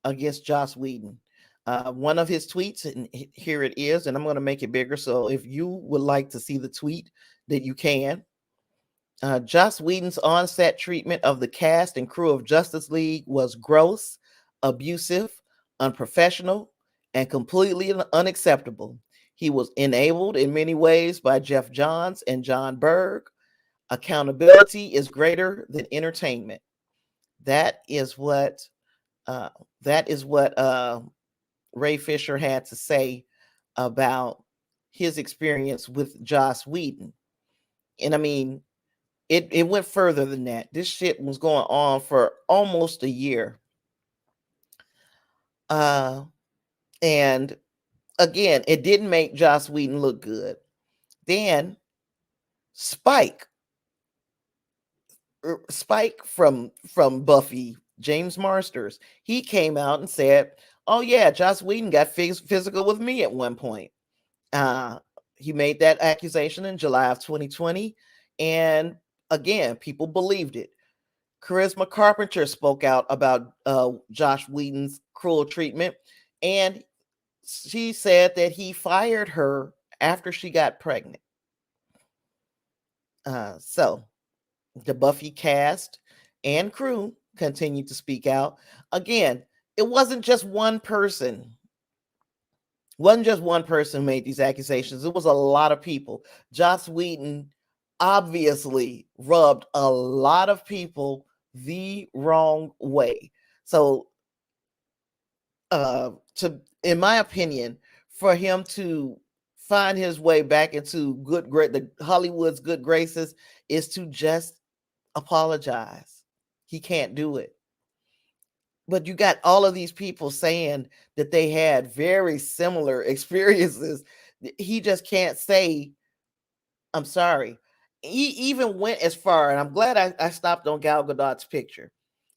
against Joss Whedon. One of his tweets, and here it is, and I'm going to make it bigger. So if you would like to see the tweet, that you can. Joss Whedon's on-set treatment of the cast and crew of Justice League was gross, abusive, unprofessional, and completely unacceptable. He was enabled in many ways by Jeff Johns and John Berg. Accountability is greater than entertainment. That is what Ray Fisher had to say about his experience with Joss Whedon. And I mean, it went further than that. This shit was going on for almost a year. And again, it didn't make Joss Whedon look good. Then Spike from Buffy, James Marsters, he came out and said, "Oh yeah, Joss Whedon got physical with me at one point." He made that accusation in July of 2020, and again, people believed it. Charisma Carpenter spoke out about Joss Whedon's cruel treatment, and she said that he fired her after she got pregnant. So the Buffy cast and crew continued to speak out. Again, it wasn't just one person. Wasn't just one person who made these accusations. It was a lot of people. Joss Whedon obviously rubbed a lot of people the wrong way. So, in my opinion, for him to find his way back into the Hollywood's good graces is to just apologize. He can't do it. But you got all of these people saying that they had very similar experiences. He just can't say, "I'm sorry." He even went as far, and I'm glad I stopped on Gal Gadot's picture.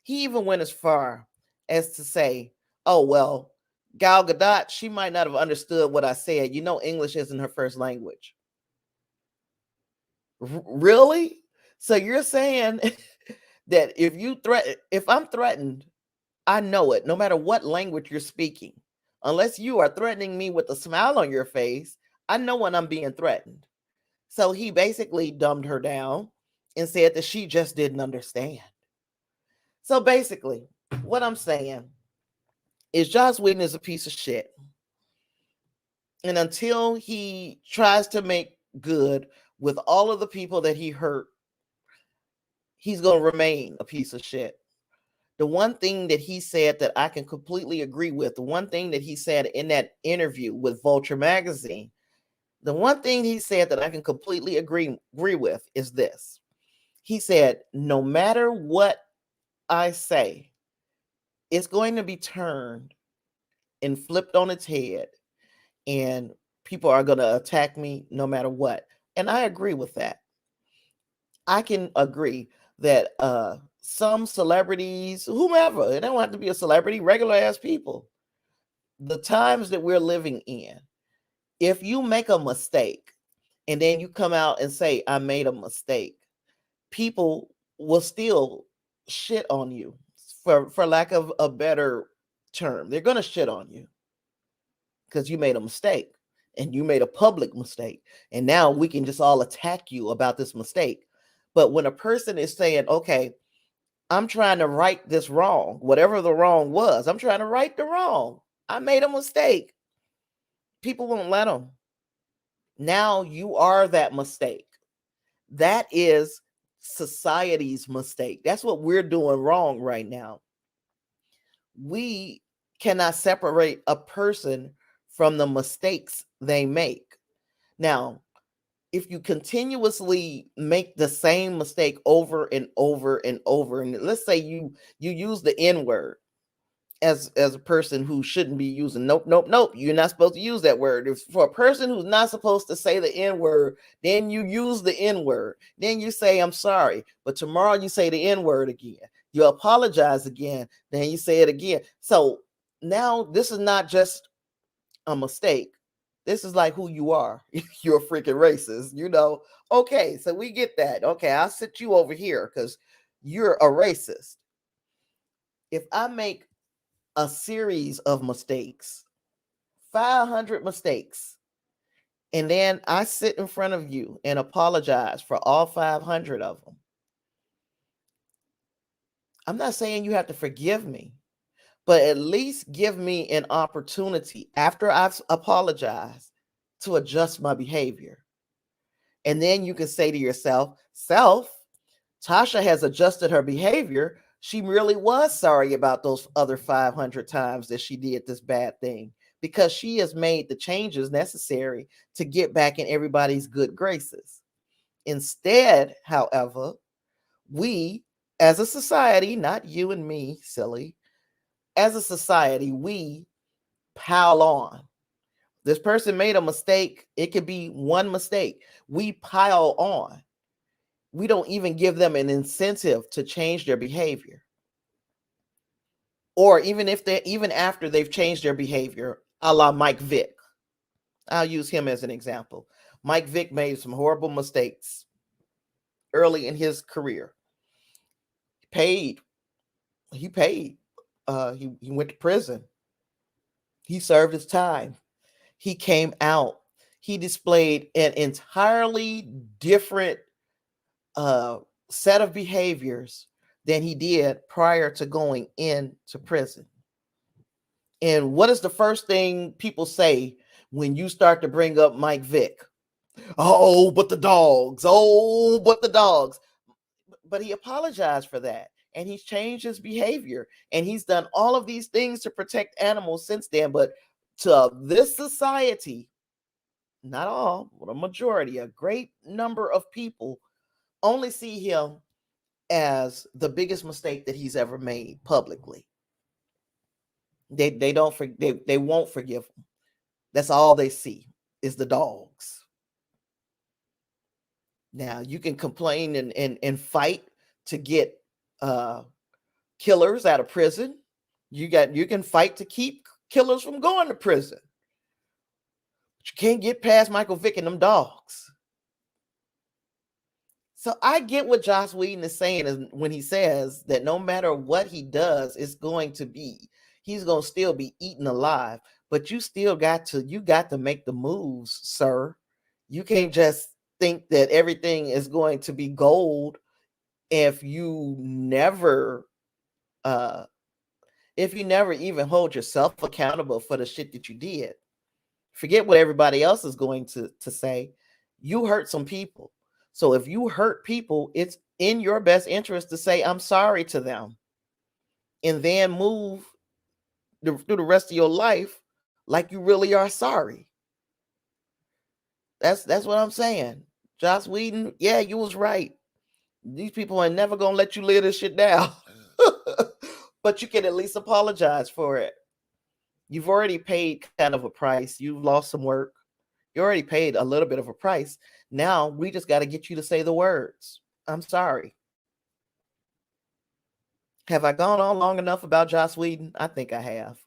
He even went as far as to say, "Oh, well, Gal Gadot, she might not have understood what I said. English isn't her first language." Really? So you're saying that if I'm threatened, I know it, no matter what language you're speaking. Unless you are threatening me with a smile on your face, I know when I'm being threatened. So he basically dumbed her down and said that she just didn't understand. So basically, what I'm saying is Joss Whedon is a piece of shit. And until he tries to make good with all of the people that he hurt, he's going to remain a piece of shit. The one thing that he said that I can completely agree with, the one thing that he said in that interview with Vulture magazine, the one thing he said that I can completely agree with is this. He said, no matter what I say, it's going to be turned and flipped on its head, and people are going to attack me no matter what. And I agree with that. I can agree that some celebrities, whomever, it don't have to be a celebrity, regular ass people, the times that we're living in, if you make a mistake and then you come out and say, I made a mistake, people will still shit on you, for lack of a better term. They're going to shit on you because you made a mistake and you made a public mistake. And now we can just all attack you about this mistake. But when a person is saying, okay, I'm trying to right this wrong, whatever the wrong was, I'm trying to right the wrong. I made a mistake. People won't let them. Now you are that mistake. That is society's mistake. That's what we're doing wrong right now. We cannot separate a person from the mistakes they make. Now, if you continuously make the same mistake over and over and over, and let's say you use the N-word as a person who shouldn't be using, nope, you're not supposed to use that word. If for a person who's not supposed to say the N-word, then you use the N-word, then you say I'm sorry, but tomorrow you say the N-word again, you apologize again, then you say it again. So now this is not just a mistake. This is like who you are. You're a freaking racist, Okay, so we get that. Okay, I'll sit you over here because you're a racist. If I make a series of mistakes, 500 mistakes, and then I sit in front of you and apologize for all 500 of them, I'm not saying you have to forgive me, but at least give me an opportunity after I've apologized to adjust my behavior. And then you can say to yourself, Tasha has adjusted her behavior. She really was sorry about those other 500 times that she did this bad thing, because she has made the changes necessary to get back in everybody's good graces. Instead, however, we as a society, not you and me, silly, as a society, we pile on. This person made a mistake. It could be one mistake. We pile on. We don't even give them an incentive to change their behavior. Or even after they've changed their behavior, a la Mike Vick. I'll use him as an example. Mike Vick made some horrible mistakes early in his career. He paid. He went to prison. He served his time. He came out. He displayed an entirely different set of behaviors than he did prior to going into prison. And what is the first thing people say when you start to bring up Mike Vick? Oh, but the dogs. Oh, but the dogs. But he apologized for that. And he's changed his behavior. And he's done all of these things to protect animals since then. But to this society, not all, but a majority, a great number of people only see him as the biggest mistake that he's ever made publicly. They won't forgive him. That's all they see is the dogs. Now you can complain and fight to get killers out of prison. You can fight to keep killers from going to prison. But you can't get past Michael Vick and them dogs. So I get what Joss Whedon is saying when he says that no matter what he does, he's going to still be eaten alive. But you got to make the moves, sir. You can't just think that everything is going to be gold if you never even hold yourself accountable for the shit that you did. Forget what everybody else is going to say. You hurt some people. So if you hurt people, it's in your best interest to say, I'm sorry to them. And then move through the rest of your life like you really are sorry. That's what I'm saying. Joss Whedon, yeah, you was right. These people are never going to let you live this shit down. But you can at least apologize for it. You've already paid kind of a price. You've lost some work. You already paid a little bit of a price. Now we just got to get you to say the words. I'm sorry. Have I gone on long enough about Joss Whedon? I think I have.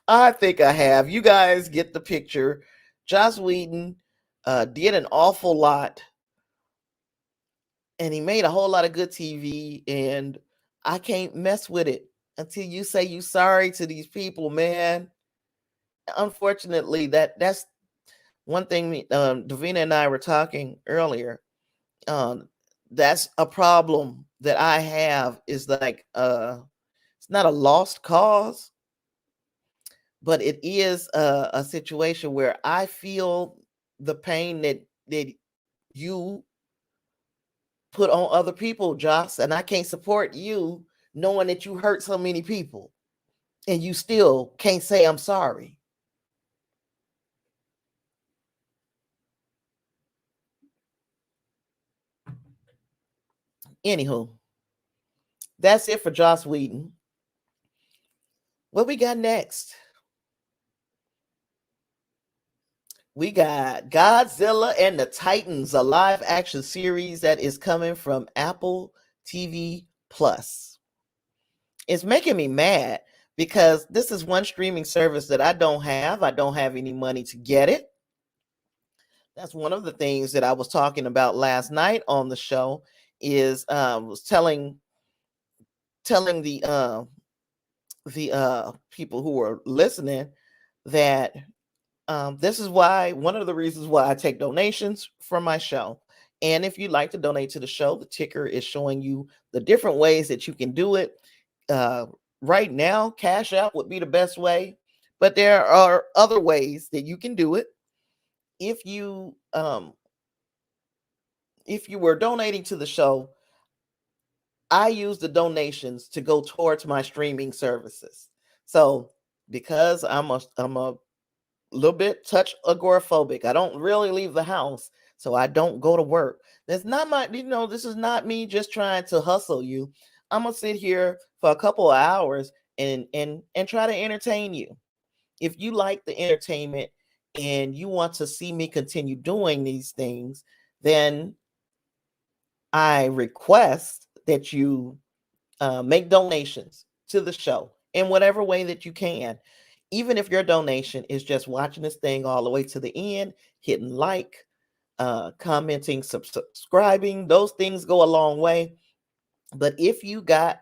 I think I have. You guys get the picture. Joss Whedon did an awful lot. And he made a whole lot of good TV. And I can't mess with it until you say you sorry to these people, man. Unfortunately, that's one thing Davina and I were talking earlier. That's a problem that I have, is like it's not a lost cause, but it is a situation where I feel the pain that you put on other people, Joss, and I can't support you knowing that you hurt so many people and you still can't say I'm sorry. Anywho, that's it for Joss Whedon. What we got next? We got Godzilla and the Titans, a live action series that is coming from Apple TV Plus. It's making me mad because this is one streaming service that I don't have. I don't have any money to get it. That's one of the things that I was talking about last night on the show. Is was telling the people who were listening that this is why, one of the reasons why I take donations from my show. And if you'd like to donate to the show, the ticker is showing you the different ways that you can do it. Right now, Cash App would be the best way, but there are other ways that you can do it. If you were donating to the show, I use the donations to go towards my streaming services. So because I'm a little bit touch agoraphobic, I don't really leave the house, so I don't go to work. That's not my, this is not me just trying to hustle you. I'm gonna sit here for a couple of hours and try to entertain you. If you like the entertainment and you want to see me continue doing these things, then I request that you make donations to the show in whatever way that you can. Even if your donation is just watching this thing all the way to the end, hitting like, commenting, subscribing, those things go a long way. But if you got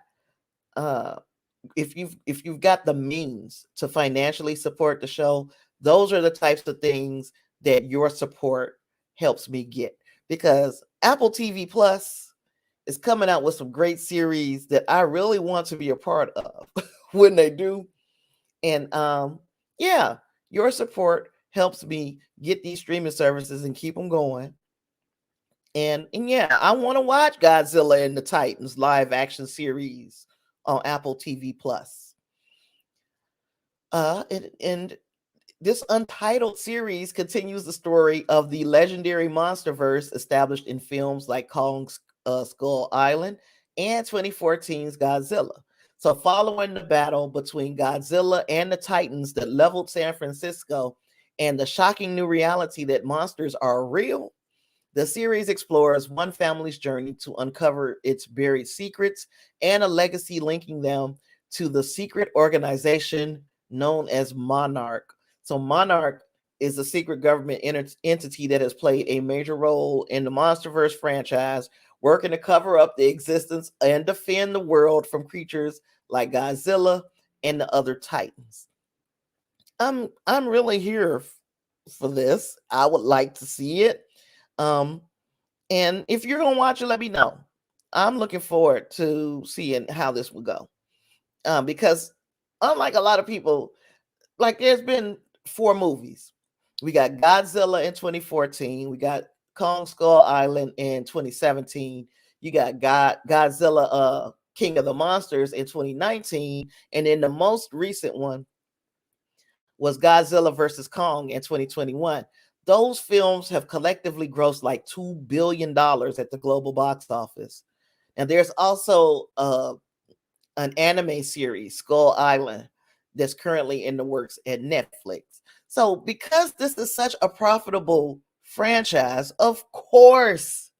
if you've got the means to financially support the show, those are the types of things that your support helps me get, because Apple TV Plus is coming out with some great series that I really want to be a part of when they do. And yeah, your support helps me get these streaming services and keep them going. And yeah, I want to watch Godzilla and the Titans live action series on Apple TV Plus. And this Untitled series continues the story of the legendary monsterverse established in films like Kong's Skull Island and 2014's Godzilla. So following the battle between Godzilla and the Titans that leveled San Francisco and the shocking new reality that monsters are real, the series explores one family's journey to uncover its buried secrets and a legacy linking them to the secret organization known as Monarch. So Monarch is a secret government entity that has played a major role in the MonsterVerse franchise, working to cover up the existence and defend the world from creatures like Godzilla and the other Titans. I'm really here for this. I would like to see it. And if you're gonna watch it, let me know. I'm looking forward to seeing how this will go. Because unlike a lot of people, like, there's been 4 movies. We got Godzilla in 2014. We got Kong Skull Island in 2017. You got Godzilla King of the Monsters in 2019. And then the most recent one was Godzilla versus Kong in 2021. Those films have collectively grossed like $2 billion at the global box office. And there's also an anime series, Skull Island, that's currently in the works at Netflix. So because this is such a profitable franchise, of course,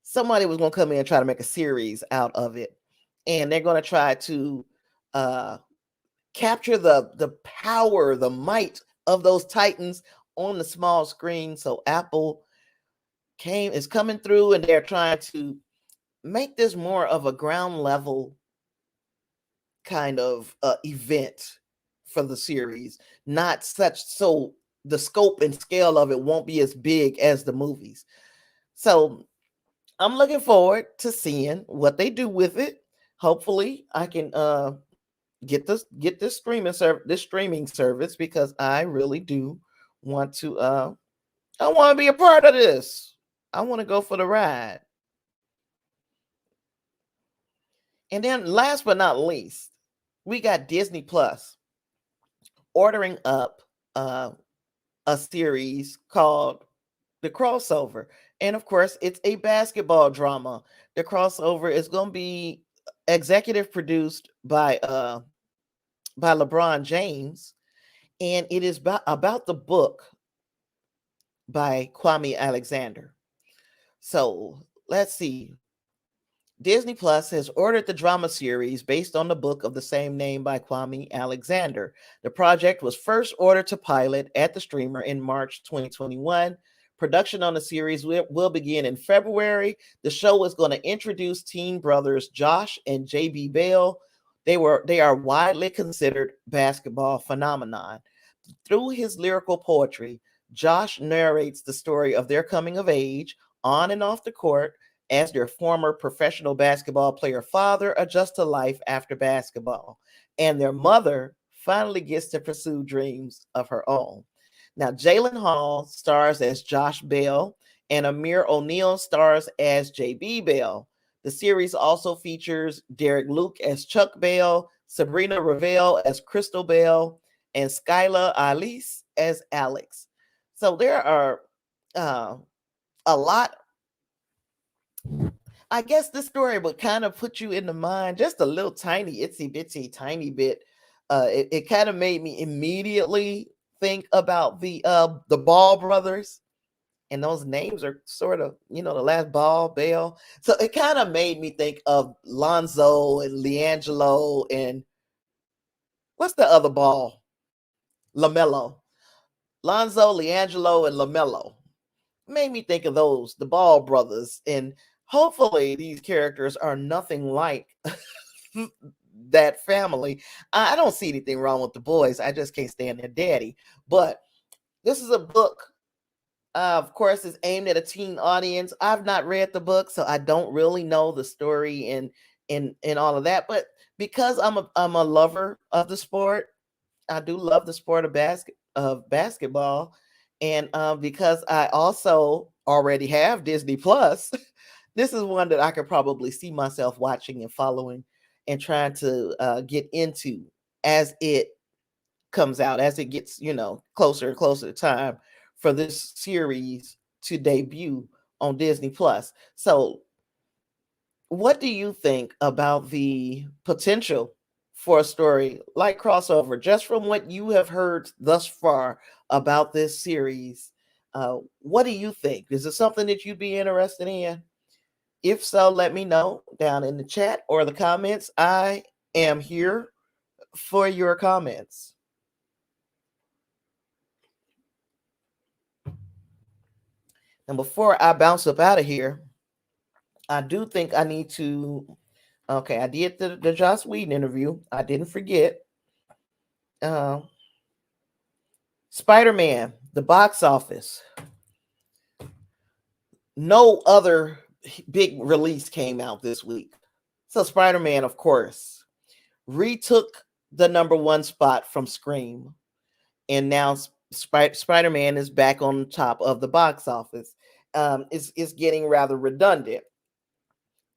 somebody was going to come in and try to make a series out of it. And they're going to try to capture the power, the might of those Titans on the small screen. So Apple is coming through, and they're trying to make this more of a ground level kind of event for the series, not such, so the scope and scale of it won't be as big as the movies. So I'm looking forward to seeing what they do with it. Hopefully I can get this streaming service, because I really do want to I want to be a part of this. I want to go for the ride. And then last but not least, we got Disney Plus ordering up a series called The Crossover. And of course, it's a basketball drama. The Crossover is going to be executive produced by LeBron James, and it is about the book by Kwame Alexander. So let's see. Disney Plus has ordered the drama series based on the book of the same name by Kwame Alexander. The project was first ordered to pilot at the streamer in March 2021. Production on the series will begin in February. The show is going to introduce teen brothers Josh and JB Bell. They are widely considered basketball phenomenon. Through his lyrical poetry, Josh narrates the story of their coming of age on and off the court as their former professional basketball player father adjusts to life after basketball, and their mother finally gets to pursue dreams of her own. Now, Jalen Hall stars as Josh Bell, and Amir O'Neil stars as JB Bell. The series also features Derek Luke as Chuck Bell, Sabrina Ravel as Crystal Bell, and Skyla Alice as Alex. So there are a lot. I guess this story would kind of put you in the mind just a little tiny, itsy bitsy, tiny bit. It kind of made me immediately think about the Ball brothers, and those names are sort of, the last Ball, Bell. So it kind of made me think of Lonzo and Leangelo and what's the other Ball? LaMelo. Lonzo, Leangelo, and LaMelo made me think of those, the Ball brothers, and hopefully these characters are nothing like that family. I don't see anything wrong with the boys. I just can't stand their daddy. But this is a book, of course, is aimed at a teen audience. I've not read the book, so I don't really know the story and all of that. But because I'm a lover of the sport, I do love the sport of basketball, and because I also already have Disney Plus, this is one that I could probably see myself watching and following and trying to get into as it comes out, as it gets, closer and closer to time for this series to debut on Disney Plus. So what do you think about the potential for a story like Crossover, just from what you have heard thus far about this series? What do you think? Is it something that you'd be interested in? If so, let me know down in the chat or the comments. I am here for your comments. And before I bounce up out of here, I do think I need to. Okay, I did the Joss Whedon interview. I didn't forget. Spider-Man, the box office. No other big release came out this week. So Spider-Man, of course, retook the number one spot from Scream. And now Spider-Man is back on top of the box office. It's getting rather redundant.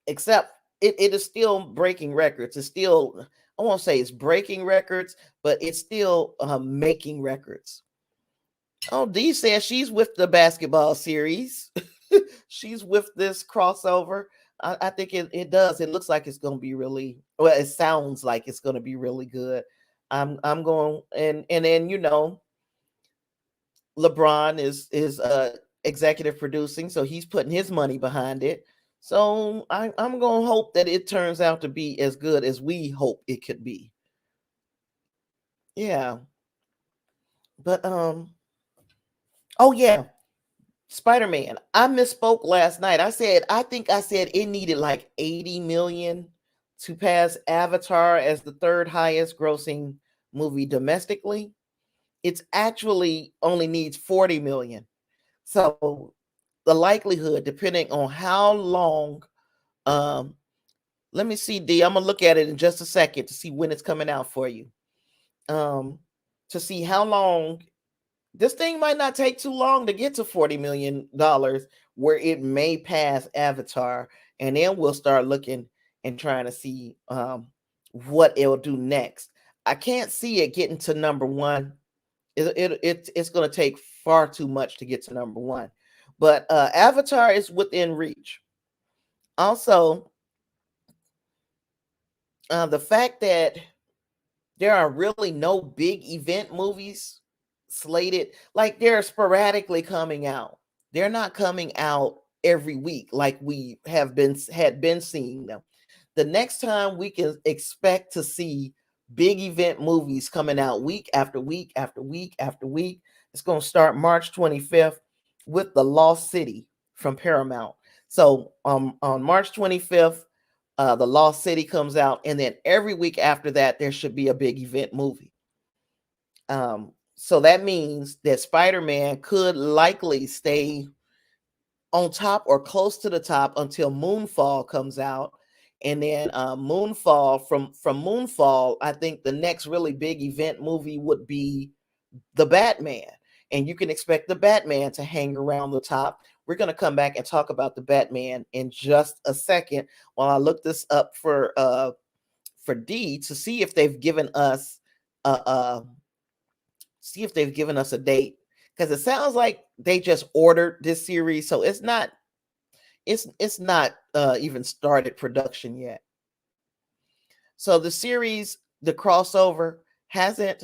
Except it is still breaking records. It's still, I won't say it's breaking records, but it's still making records. Oh, Dee says she's with the basketball series. She's with this crossover. I think it does. It looks like it's going to be really, well, it sounds like it's going to be really good. I'm going, and then, LeBron is executive producing, so he's putting his money behind it. So I'm going to hope that it turns out to be as good as we hope it could be. Yeah. But oh yeah, Spider-Man. I misspoke last night. I think I said it needed like 80 million to pass Avatar as the third highest grossing movie domestically. It's actually only needs 40 million. So the likelihood, depending on how long, let me see, D. I'm gonna look at it in just a second to see when it's coming out for you. To see how long this thing might not take too long to get to $40 million, where it may pass Avatar, and then we'll start looking and trying to see what it'll do next. I can't see it getting to number one. It's going to take far too much to get to number one. But Avatar is within reach. Also, the fact that there are really no big event movies slated, like they're sporadically coming out. They're not coming out every week like we had been seeing them. The next time we can expect to see big event movies coming out week after week after week after week. It's going to start March 25th with The Lost City from Paramount. So on March 25th, The Lost City comes out, and then every week after that, there should be a big event movie. So that means that Spider-Man could likely stay on top or close to the top until Moonfall comes out. And then Moonfall, from Moonfall, I think the next really big event movie would be The Batman. And you can expect The Batman to hang around the top. We're going to come back and talk about The Batman in just a second while I look this up for D to see if they've given us a date, because it sounds like they just ordered this series, so it's not even started production yet. So the series, the crossover, hasn't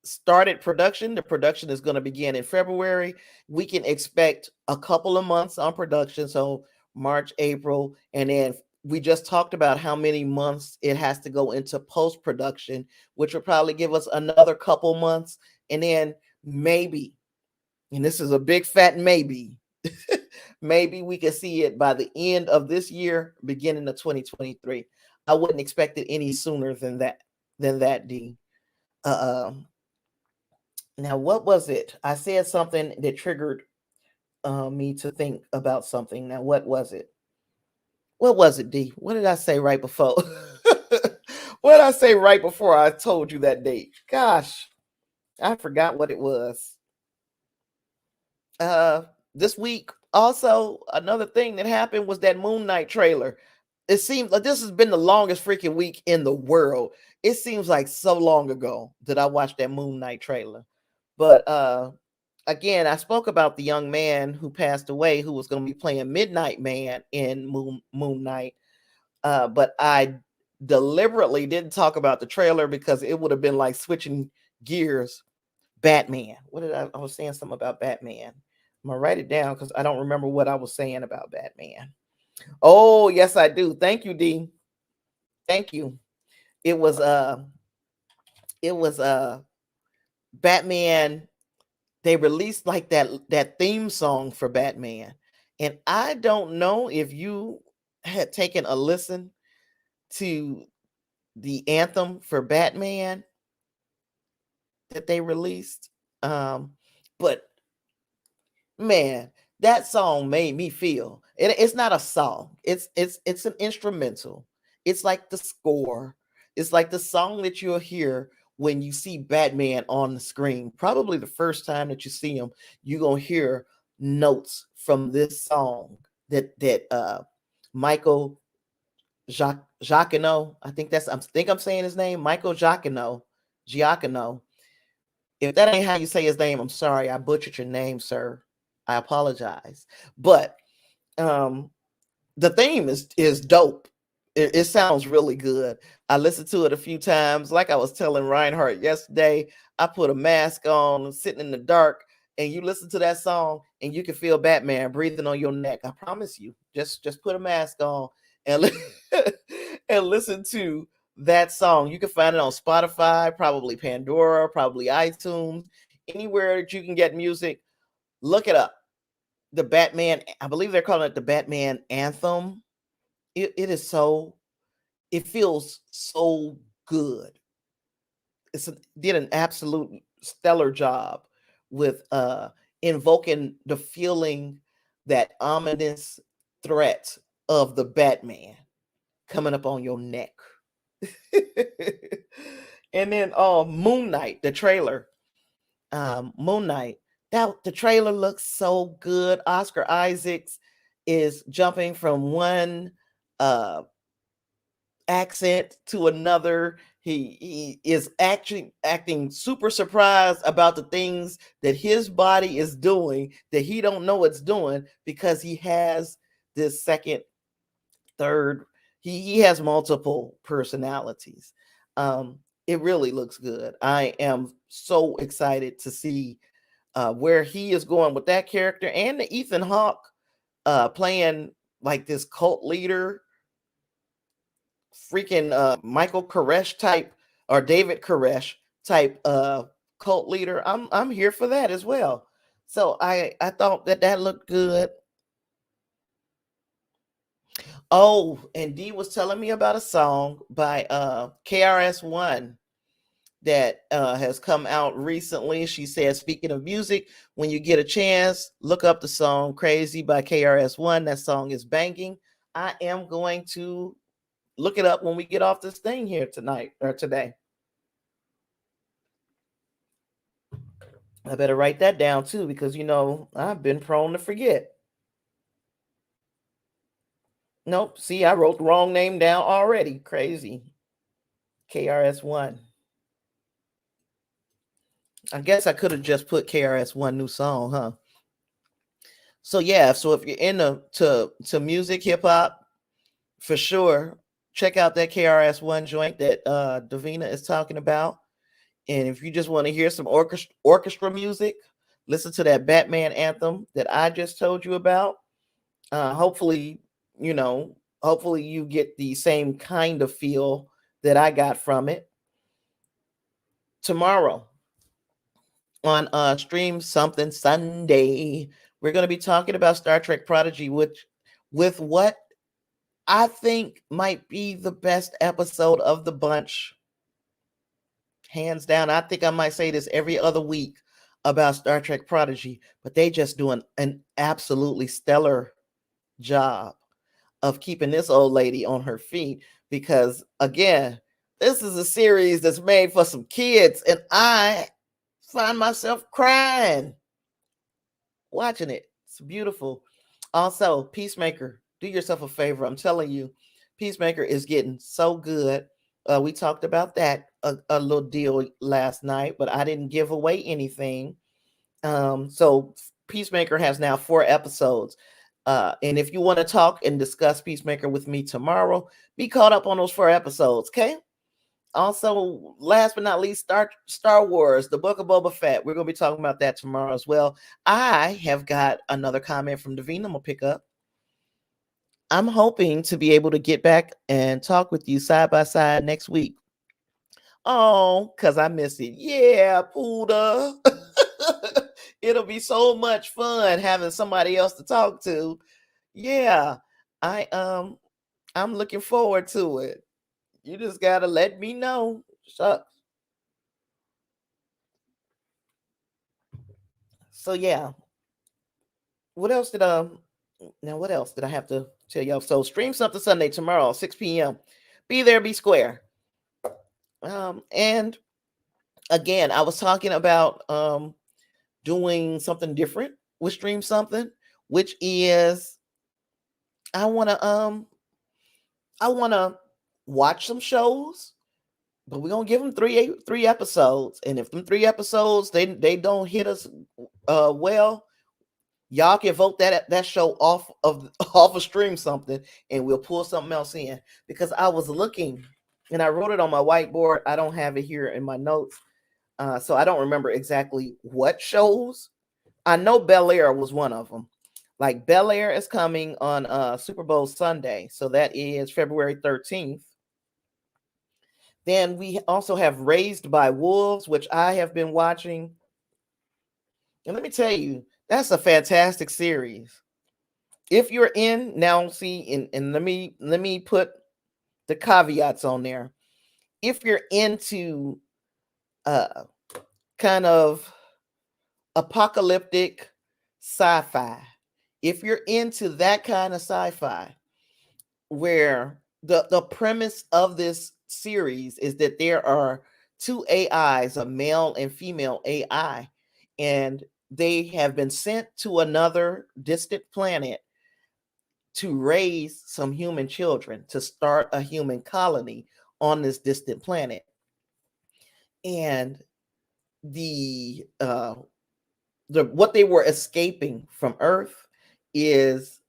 started production. The production is going to begin in February. We can expect a couple of months on production, so March, April, and then we just talked about how many months it has to go into post-production, which will probably give us another couple months, and then maybe, and this is a big fat maybe, maybe we can see it by the end of this year, beginning of 2023. I wouldn't expect it any sooner than that, D. Now, what was it? I said something that triggered me to think about something. Now, what was it? What was it, D? What did I say right before? What did I say right before I told you that date? Gosh, I forgot what it was. This week, also, another thing that happened was that Moon Knight trailer. It seems like this has been the longest freaking week in the world. It seems like so long ago that I watched that Moon Knight trailer. But again, I spoke about the young man who passed away, who was going to be playing Midnight Man in Moon Knight. But I deliberately didn't talk about the trailer because it would have been like switching gears. Batman. What did I was saying something about Batman. I'm going to write it down because I don't remember what I was saying about Batman. Oh, yes, I do. Thank you, D. Thank you. It was Batman. They released like that theme song for Batman. And I don't know if you had taken a listen to the anthem for Batman that they released. But man, that song made me feel it's not a song. It's an instrumental. It's like the score. It's like the song that you'll hear when you see Batman on the screen. Probably the first time that you see him, you're gonna hear notes from this song that Michael Giacchino, I think I'm saying his name, Michael Giacchino. If that ain't how you say his name, I'm sorry, I butchered your name, sir. I apologize. But the theme is dope. It sounds really good. I listened to it a few times. Like I was telling Reinhardt yesterday, I put a mask on, sitting in the dark, and you listen to that song, and you can feel Batman breathing on your neck. I promise you. Just put a mask on and and listen to that song. You can find it on Spotify, probably Pandora, probably iTunes, anywhere that you can get music. Look it up. The Batman, I believe they're calling it the Batman Anthem. It feels so good. Did an absolute stellar job with invoking the feeling, that ominous threat of the Batman coming up on your neck. And then Moon Knight, the trailer. Moon Knight. The trailer looks so good. Oscar Isaacs is jumping from one accent to another. He is actually acting super surprised about the things that his body is doing that he don't know it's doing, because he has this second, third, he has multiple personalities. It really looks good. I am so excited to see where he is going with that character, and the Ethan Hawke playing like this cult leader, freaking Michael Koresh type, or David Koresh type cult leader. I'm here for that as well. So I thought that looked good. Oh, and Dee was telling me about a song by KRS-One that has come out recently. She said, speaking of music, when you get a chance, look up the song Crazy by KRS-One. That song is banging. I am going to look it up when we get off this thing here tonight or today. I better write that down too, because I've been prone to forget. Nope. See, I wrote the wrong name down already. Crazy. KRS-One. I guess I could have just put KRS-One new song, huh? So yeah, so if you're into to music, hip hop, for sure, check out that KRS-One joint that Davina is talking about. And if you just want to hear some orchestra music, listen to that Batman anthem that I just told you about. Hopefully you get the same kind of feel that I got from it. Tomorrow on Stream Something Sunday, we're going to be talking about Star Trek Prodigy, with what I think might be the best episode of the bunch. Hands down. I think I might say this every other week about Star Trek Prodigy, but they just doing an absolutely stellar job of keeping this old lady on her feet, because again, this is a series that's made for some kids, and I find myself crying watching it. It's beautiful. Also, Peacemaker, do yourself a favor. I'm telling you, Peacemaker is getting so good. We talked about that a little deal last night, but I didn't give away anything. So Peacemaker has now 4 episodes. And if you want to talk and discuss Peacemaker with me tomorrow, be caught up on those 4 episodes, okay? Also, last but not least, Star Wars, the Book of Boba Fett. We're going to be talking about that tomorrow as well. I have got another comment from Davina I'm going to pick up. I'm hoping to be able to get back and talk with you side by side next week. Oh, because I miss it. Yeah, Pooda. It'll be so much fun having somebody else to talk to. Yeah, I'm looking forward to it. You just gotta let me know. Shucks. So yeah. What else did I have to tell y'all? So Stream Something Sunday tomorrow, 6 p.m. Be there, be square. And again, I was talking about doing something different with Stream Something, which is I wanna watch some shows, but we're gonna give them three episodes. And if them 3 episodes they don't hit us well, y'all can vote that show off of Stream Something, and we'll pull something else in. Because I was looking and I wrote it on my whiteboard. I don't have it here in my notes. So I don't remember exactly what shows. I know Bel Air was one of them. Like Bel Air is coming on Super Bowl Sunday. So that is February 13th. Then we also have Raised by Wolves, which I have been watching. And let me tell you, that's a fantastic series. If you're in now, see, and let me put the caveats on there. If you're into kind of apocalyptic sci-fi, if you're into that kind of sci-fi, where the premise of this series is that there are 2 AIs, a male and female AI, and they have been sent to another distant planet to raise some human children, to start a human colony on this distant planet. And the what they were escaping from Earth is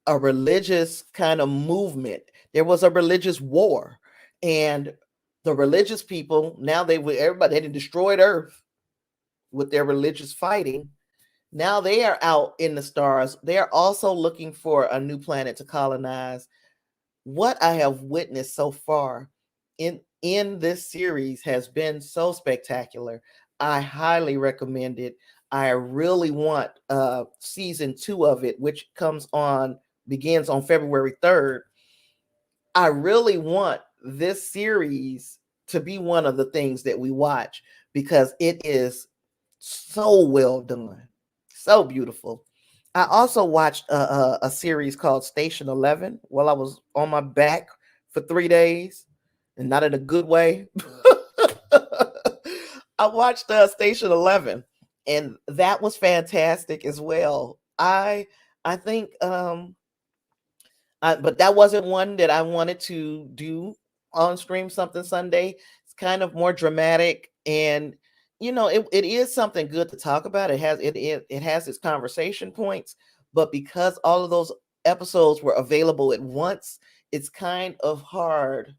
a religious kind of movement. There was a religious war, and the religious people, now everybody had destroyed Earth with their religious fighting. Now they are out in the stars. They are also looking for a new planet to colonize. What I have witnessed so far in this series has been so spectacular. I highly recommend it. I really want season 2 of it, which begins on February 3rd. I really want this series to be one of the things that we watch because it is so well done, so beautiful. I also watched a series called Station 11 while I was on my back for 3 days, and not in a good way. I watched Station 11, and that was fantastic as well. I think, but that wasn't one that I wanted to do on Stream Something Sunday. It's kind of more dramatic, and it is something good to talk about. It has its conversation points, but because all of those episodes were available at once, it's kind of hard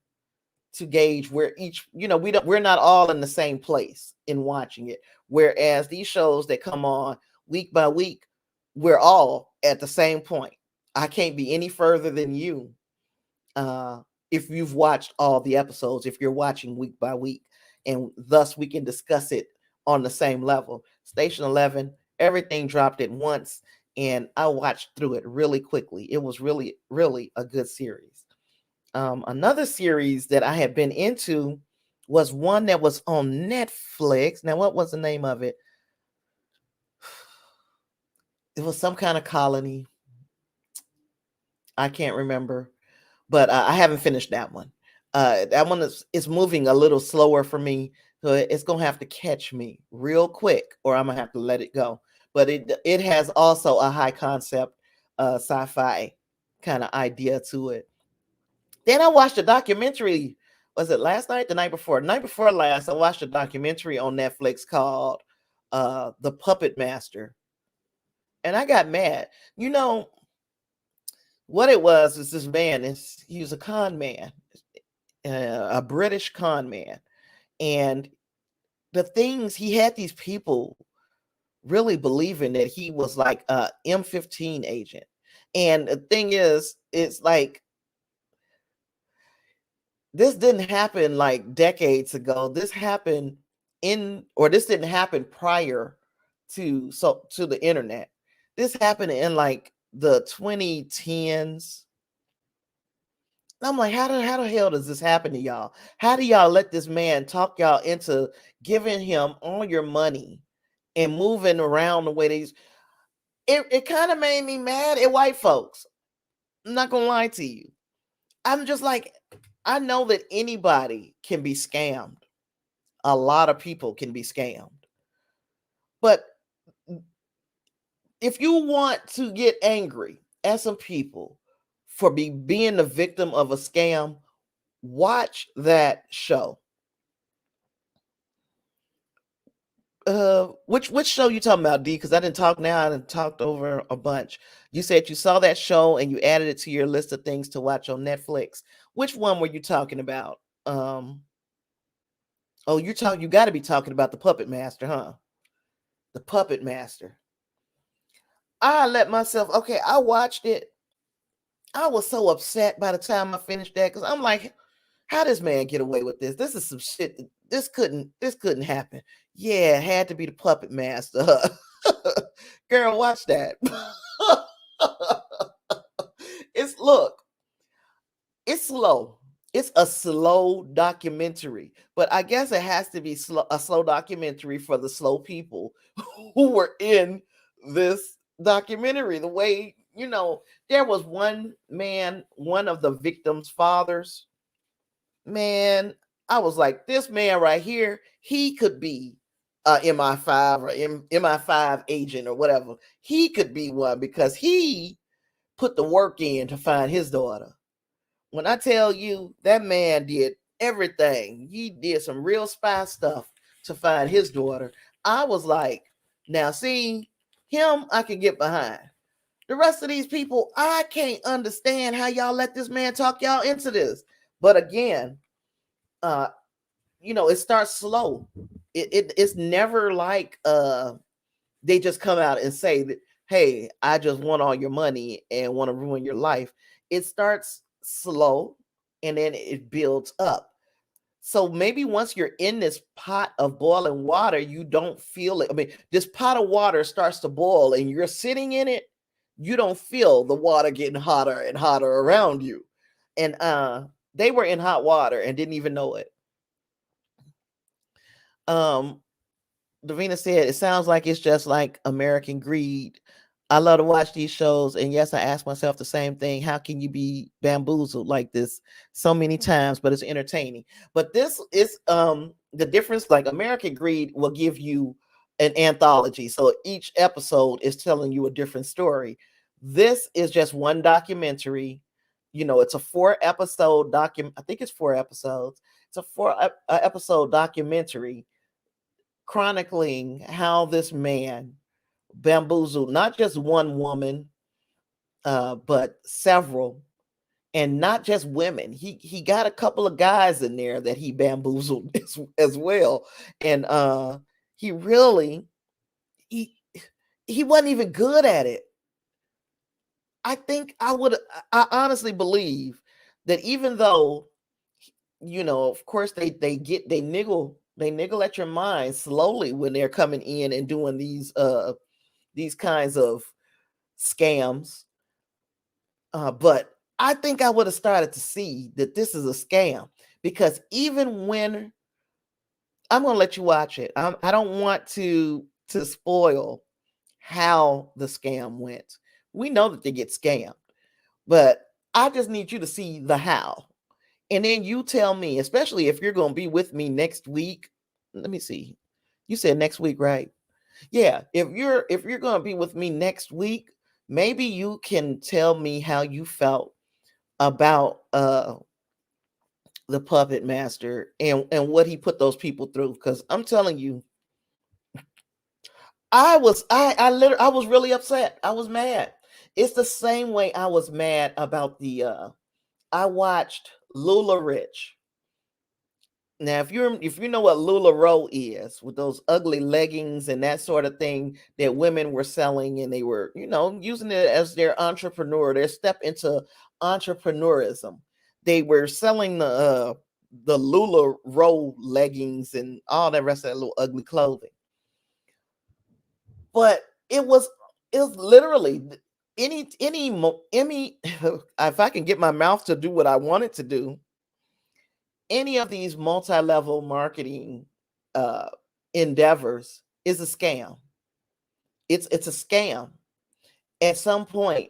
to gauge where we're not all in the same place in watching it. Whereas these shows that come on week by week, we're all at the same point. I can't be any further than you if you've watched all the episodes, if you're watching week by week, and thus we can discuss it on the same level. Station 11, everything dropped at once, and I watched through it really quickly. It was really, really a good series. Another series that I had been into was one that was on Netflix. Now, what was the name of it? It was some kind of colony. I can't remember, but I haven't finished that one. That one is moving a little slower for me, so it's gonna have to catch me real quick, or I'm gonna have to let it go. But it has also a high concept sci-fi kind of idea to it. Then I watched a documentary. Was it last night? The night before? The night before last, I watched a documentary on Netflix called The Puppet Master. And I got mad. What it was is this man, he was a con man, a British con man. And the things, he had these people really believing that he was like a M15 agent. And the thing is, it's like, this didn't happen like decades ago. This didn't happen prior to the internet. This happened in like the 2010s. I'm like, how the hell does this happen to y'all? How do y'all let this man talk y'all into giving him all your money and moving around the way these? It kind of made me mad at white folks. I'm not gonna lie to you. I'm just like, I know that anybody can be scammed. A lot of people can be scammed. But if you want to get angry at some people for being the victim of a scam, watch that show. Which show you talking about, D? Because I didn't talk now. I done talked over a bunch. You said you saw that show and you added it to your list of things to watch on Netflix. Which one were you talking about? You got to be talking about The Puppet Master, huh? The Puppet Master. I watched it. I was so upset by the time I finished that because I'm like, how does man get away with this? This is some shit. This couldn't happen. Yeah, it had to be The Puppet Master. Girl, watch that. It's slow. It's a slow documentary, but I guess it has to be a slow documentary for the slow people who were in this documentary. The way, there was one man, one of the victims' fathers. Man, I was like, this man right here, he could be MI5 or MI5 agent or whatever. He could be one because he put the work in to find his daughter. When I tell you that man did everything, he did some real spy stuff to find his daughter. I was like, now see, him I can get behind. The rest of these people, I can't understand how y'all let this man talk y'all into this. But again, it starts slow. It's never like they just come out and say that, hey, I just want all your money and want to ruin your life. It starts slow and then it builds up. So maybe once you're in this pot of boiling water, you don't feel it. I mean, this pot of water starts to boil and you're sitting in it, you don't feel the water getting hotter and hotter around you. And they were in hot water and didn't even know it. Davina said, it sounds like it's just like American Greed. I love to watch these shows. And yes, I ask myself the same thing. How can you be bamboozled like this so many times, but it's entertaining? But this is the difference. Like American Greed will give you an anthology. So each episode is telling you a different story. This is just one documentary. It's a 4-episode document. I think it's 4 episodes. It's a 4-episode documentary chronicling how this man bamboozled not just one woman, but several, and not just women. He got a couple of guys in there that he bamboozled as well, and he really he wasn't even good at it. I think I honestly believe that even though, of course they niggle at your mind slowly when they're coming in and doing these kinds of scams. But I think I would have started to see that this is a scam, because even when I'm going to let you watch it, I don't want to spoil how the scam went. We know that they get scammed, but I just need you to see the how. And then you tell me, especially if you're going to be with me next week. Let me see. You said next week, right? Yeah. If you're going to be with me next week, maybe you can tell me how you felt about the puppet master and what he put those people through. Because I'm telling you, I was really upset. I was mad. It's the same way I was mad about I watched LuLaRich. Now, if you know what LuLaRoe is, with those ugly leggings and that sort of thing that women were selling, and they were, using it as their step into entrepreneurism. They were selling the LuLaRoe leggings and all that rest of that little ugly clothing. But it was literally any if I can get my mouth to do what I want it to do, any of these multi-level marketing endeavors is a scam. It's a scam. At some point,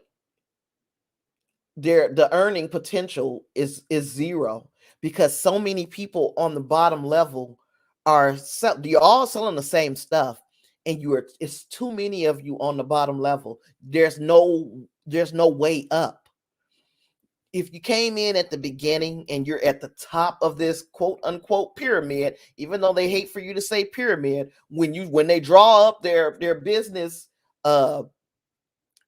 the earning potential is zero, because so many people on the bottom level you're all selling the same stuff, and it's too many of you on the bottom level. There's no way up. If you came in at the beginning and you're at the top of this quote unquote pyramid, even though they hate for you to say pyramid, when they draw up their business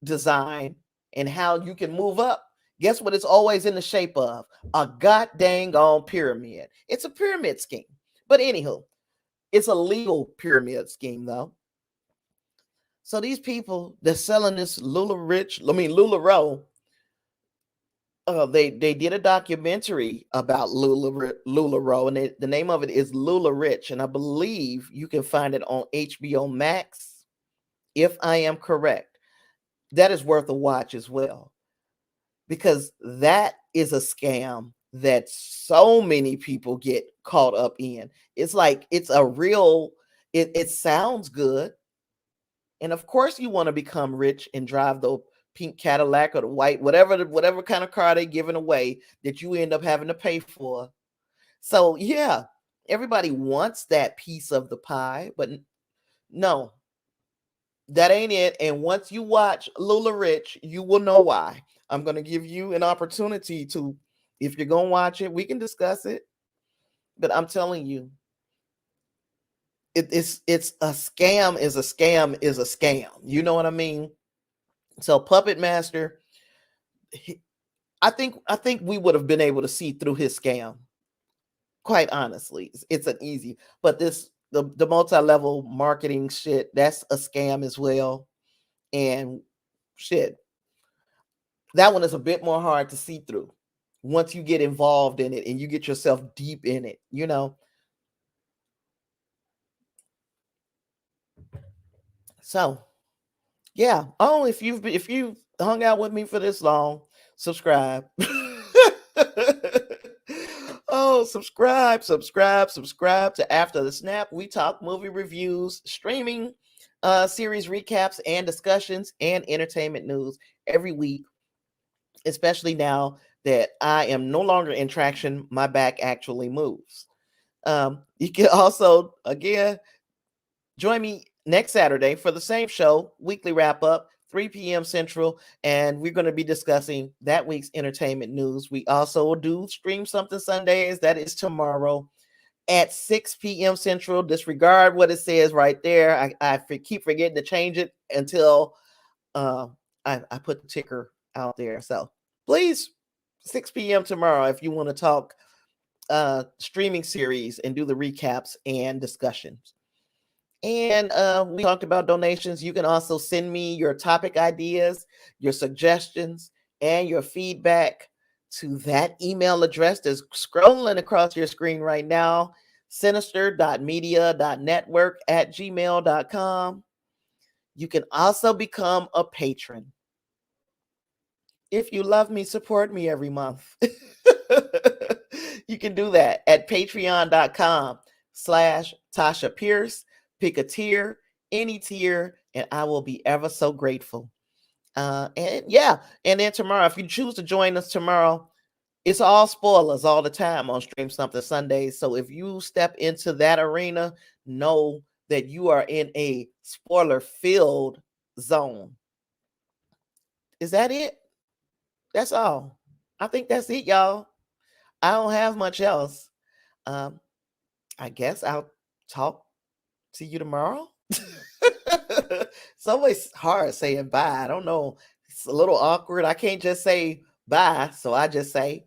design and how you can move up, guess what it's always in the shape of? A god dang on pyramid. It's a pyramid scheme. But anywho, it's a legal pyramid scheme though. So these people that's selling this LuLaRoe, they did a documentary about LuLaRoe, and the name of it is LuLaRich, and I believe you can find it on HBO Max, if I am correct. That is worth a watch as well, because that is a scam that so many people get caught up in. It's like it's a real. It sounds good, and of course you want to become rich and drive the pink Cadillac or the white, whatever kind of car they're giving away that you end up having to pay for. So yeah, everybody wants that piece of the pie, but no, That ain't it. And once you watch Lula Rich, you will know why. I'm going to give you an opportunity to, if you're going to watch it, we can discuss it. But I'm telling you, it's a scam is a scam is a scam. You know what I mean? So Puppet Master, I think we would have been able to see through his scam. Quite honestly, it's an easy, but the multi-level marketing shit, that's a scam as well. And shit, that one is a bit more hard to see through once you get involved in it and you get yourself deep in it, you know. So yeah. Oh, if you hung out with me for this long, subscribe. Oh, subscribe to After the Snap. We talk movie reviews, streaming series recaps and discussions, and entertainment news every week, especially now that I am no longer in traction. My back actually moves. You can also, again, join me next Saturday for the same show, weekly wrap up, 3 p.m. Central, and we're going to be discussing that week's entertainment news. We also do Stream Something Sundays. That is tomorrow at 6 p.m. Central. Disregard what it says right there. I keep forgetting to change it until I put the ticker out there. So please, 6 p.m. tomorrow if you want to talk streaming series and do the recaps and discussions. And we talked about donations. You can also send me your topic ideas, your suggestions, and your feedback to that email address that's scrolling across your screen right now, sinister.media.network@gmail.com. You can also become a patron. If you love me, support me every month. You can do that at patreon.com/Tasha Pierce. Pick a tier, any tier, and I will be ever so grateful. And yeah, and then tomorrow, if you choose to join us tomorrow, it's all spoilers all the time on Stream Something Sundays. So if you step into that arena, know that you are in a spoiler-filled zone. Is that it? That's all. I think that's it, y'all. I don't have much else. I guess I'll talk to you tomorrow. It's always hard saying bye. I don't know. It's a little awkward. I can't just say bye. So I just say